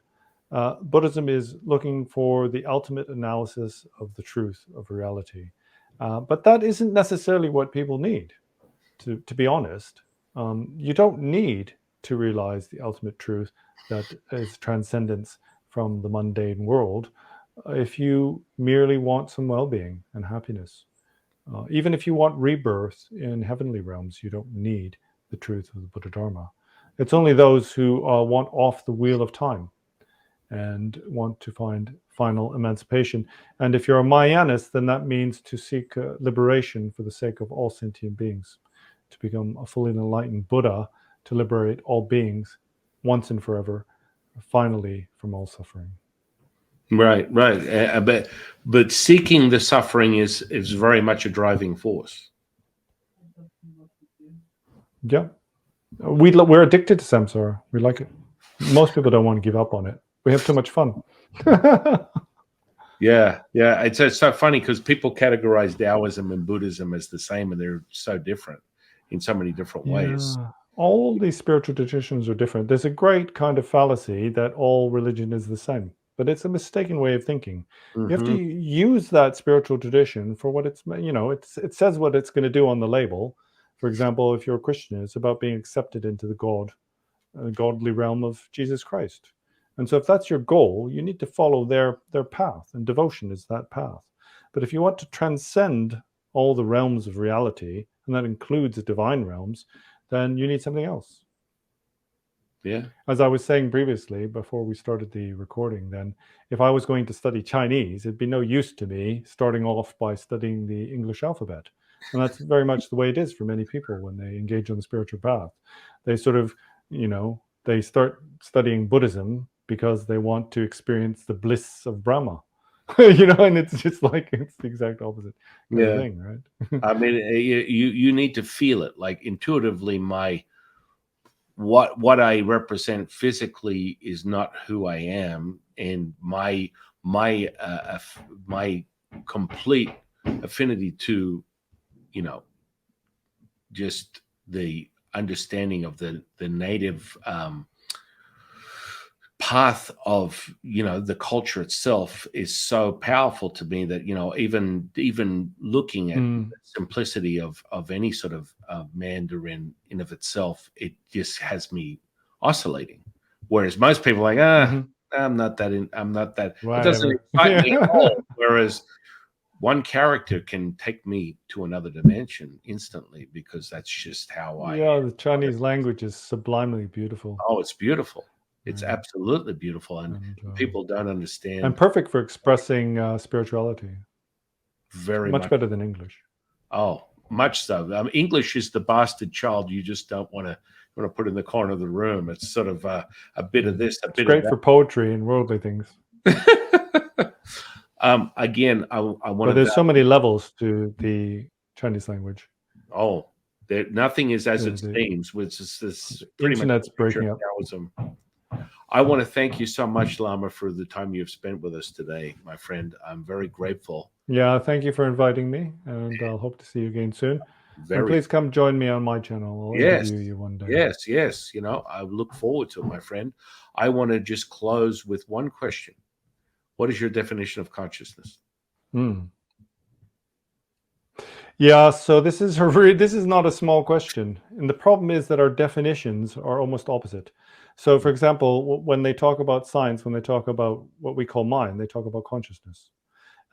A: Buddhism is looking for the ultimate analysis of the truth of reality. But that isn't necessarily what people need, to be honest. You don't need to realize the ultimate truth that is transcendence from the mundane world if you merely want some well-being and happiness. Even if you want rebirth in heavenly realms, you don't need the truth of the Buddha Dharma. It's only those who want off the wheel of time and want to find final emancipation. And if you're a Mahayanist, then that means to seek liberation for the sake of all sentient beings, to become a fully enlightened Buddha, to liberate all beings once and forever, finally, from all suffering.
B: right. But seeking the suffering is very much a driving force.
A: Yeah. We're addicted to samsara. We like it. Most people don't want to give up on it. We have too much fun.
B: Yeah. It's so funny because people categorize Taoism and Buddhism as the same, and they're so different in so many different ways.
A: All these spiritual traditions are different. There's a great kind of fallacy that all religion is the same, but it's a mistaken way of thinking. You have to use that spiritual tradition for what it's, it says what it's going to do on the label. For example, if you're a Christian, it's about being accepted into the godly realm of Jesus Christ. And so if that's your goal, you need to follow their path, and devotion is that path. But if you want to transcend all the realms of reality, and that includes the divine realms, then you need something else.
B: Yeah.
A: As I was saying previously, before we started the recording, then if I was going to study Chinese, it'd be no use to me starting off by studying the English alphabet. And that's very much the way it is for many people when they engage on the spiritual path. They sort of, they start studying Buddhism because they want to experience the bliss of Brahma. And it's just like, it's the exact opposite kind of thing, right?
B: I mean, you need to feel it, like intuitively. What I represent physically is not who I am, and my complete affinity to, just the understanding of the native path of the culture itself is so powerful to me that even looking at the simplicity of any sort of Mandarin in of itself, it just has me oscillating. Whereas most people are like, I'm not that. It doesn't excite me at all. Whereas one character can take me to another dimension instantly, because that's just how I am.
A: The Chinese language is sublimely beautiful.
B: Oh, it's beautiful. It's absolutely beautiful, and people don't understand.
A: And perfect for expressing spirituality.
B: Very
A: much better than English.
B: Oh, much so. English is the bastard child you just don't want to put in the corner of the room. It's sort of a bit of this, a bit of that.
A: It's great for poetry and worldly things.
B: Again, I want to.
A: But there's so many levels to the Chinese language.
B: Oh, nothing is as it seems, which is this pretty
A: internet's
B: much
A: breaking up.
B: Taoism. I want to thank you so much, Lama, for the time you've spent with us today, my friend. I'm very grateful.
A: Yeah, thank you for inviting me, and I'll hope to see you again soon. And please come join me on my channel. I'll interview you one day.
B: Yes. I look forward to it, my friend. I want to just close with one question. What is your definition of consciousness?
A: Yeah, so this is not a small question. And the problem is that our definitions are almost opposite. So, for example, when they talk about science, when they talk about what we call mind, they talk about consciousness.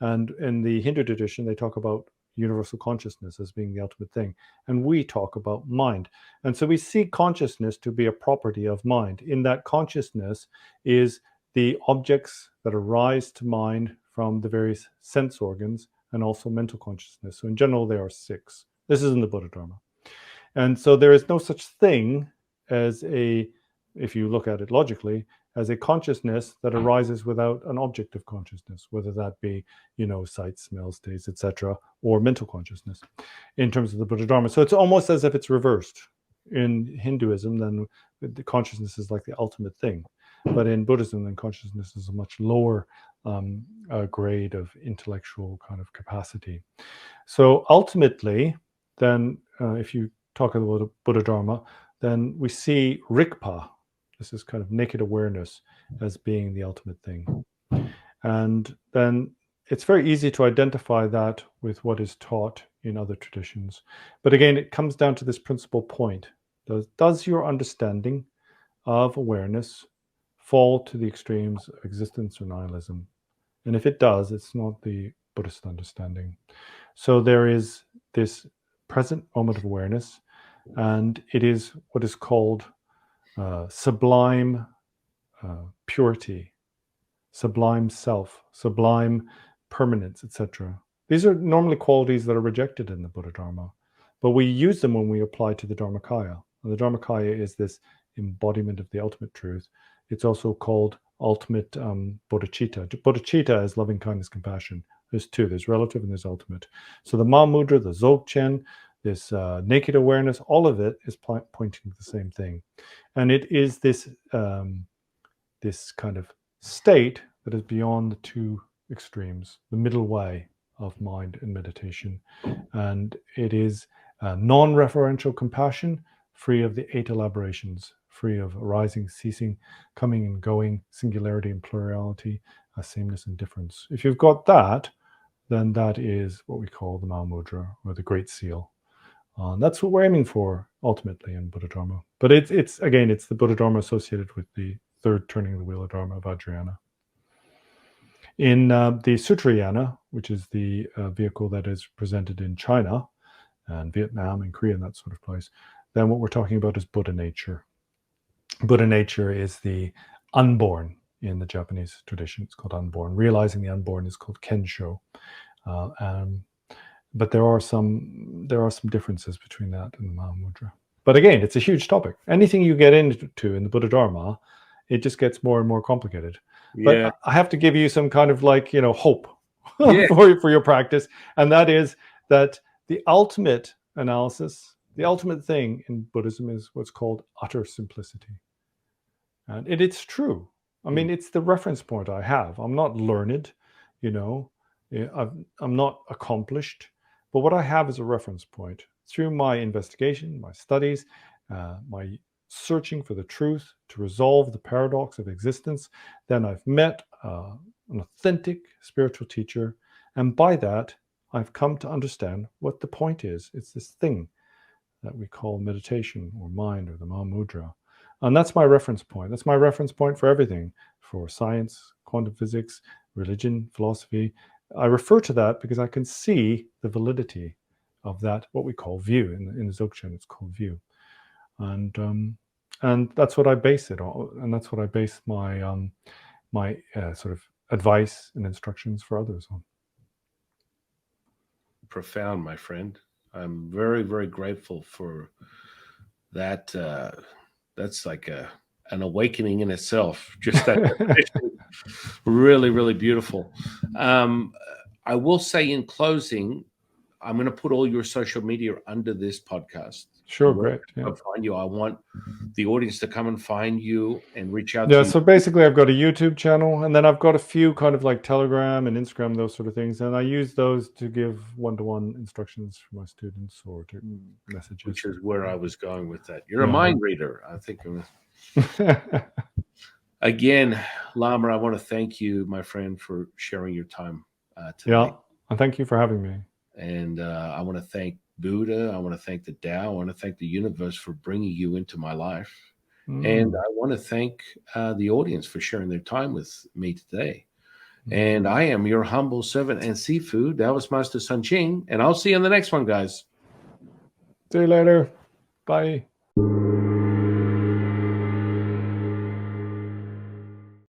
A: And in the Hindu tradition, they talk about, universal consciousness as being the ultimate thing. And we talk about mind. And so we see consciousness to be a property of mind. In that consciousness is the objects that arise to mind from the various sense organs and also mental consciousness. So in general, there are 6. This is in the Buddha Dharma. And so there is no such thing as if you look at it logically, as a consciousness that arises without an object of consciousness, whether that be, sight, smells, taste, etc., or mental consciousness in terms of the Buddha Dharma. So it's almost as if it's reversed. In Hinduism, then the consciousness is like the ultimate thing. But in Buddhism, then consciousness is a much lower grade of intellectual kind of capacity. So ultimately, then if you talk about Buddha Dharma, then we see Rigpa, this is kind of naked awareness, as being the ultimate thing. And then it's very easy to identify that with what is taught in other traditions. But again, it comes down to this principal point. Does your understanding of awareness fall to the extremes of existence or nihilism? And if it does, it's not the Buddhist understanding. So there is this present moment of awareness, and it is what is called sublime purity, sublime self, sublime permanence, etc. These are normally qualities that are rejected in the Buddha Dharma, but we use them when we apply to the Dharmakaya. And the Dharmakaya is this embodiment of the ultimate truth. It's also called ultimate bodhicitta. Bodhicitta is loving kindness, compassion. There's 2. There's relative and there's ultimate. So the Mahamudra, the Dzogchen, this naked awareness, all of it is pointing to the same thing. And it is this this kind of state that is beyond the 2 extremes, the middle way of mind and meditation. And it is non-referential compassion, free of the 8 elaborations, free of arising, ceasing, coming and going, singularity and plurality, sameness and difference. If you've got that, then that is what we call the Mahamudra, or the Great Seal. That's what we're aiming for ultimately in Buddha Dharma. But it's the Buddha Dharma associated with the 3rd turning of the wheel of Dharma, Vajrayana. In the Sutrayana, which is the vehicle that is presented in China and Vietnam and Korea and that sort of place, then what we're talking about is Buddha nature. Buddha nature is the unborn in the Japanese tradition. It's called unborn. Realizing the unborn is called Kensho. But there are some differences between that and the Mahamudra. But again, it's a huge topic. Anything you get into in the Buddha Dharma, it just gets more and more complicated.
B: Yeah.
A: But I have to give you some kind of hope
B: Yeah.
A: for your practice. And that is that the ultimate analysis, the ultimate thing in Buddhism is what's called utter simplicity. And it's true. I mean, it's the reference point I have. I'm not learned, I'm not accomplished. But what I have is a reference point. Through my investigation, my studies, my searching for the truth to resolve the paradox of existence, then I've met an authentic spiritual teacher. And by that, I've come to understand what the point is. It's this thing that we call meditation or mind or the Mahamudra. And that's my reference point. That's my reference point for everything, for science, quantum physics, religion, philosophy. I refer to that because I can see the validity of that, what we call view. In the Dzogchen, it's called view. And that's what I base it on. And that's what I base my my sort of advice and instructions for others on.
B: Profound, my friend. I'm very, very grateful for that. That's like an awakening in itself. Just that really, really beautiful. I will say in closing, I'm going to put all your social media under this podcast.
A: Sure, great.
B: Yeah. Find you. I want the audience to come and find you and reach out.
A: Yeah, so basically I've got a YouTube channel, and then I've got a few kind of like Telegram and Instagram, those sort of things. And I use those to give one-to-one instructions for my students or to messages.
B: Which is where I was going with that. You're a mind reader, I think. Again, Lama, I want to thank you, my friend, for sharing your time today.
A: Yeah, and thank you for having me.
B: And I want to thank Buddha. I want to thank the Tao. I want to thank the universe for bringing you into my life. And I want to thank the audience for sharing their time with me today. And I am your humble servant and Sifu, Taoist Master San Qing. And I'll see you in the next one, guys.
A: See you later. Bye.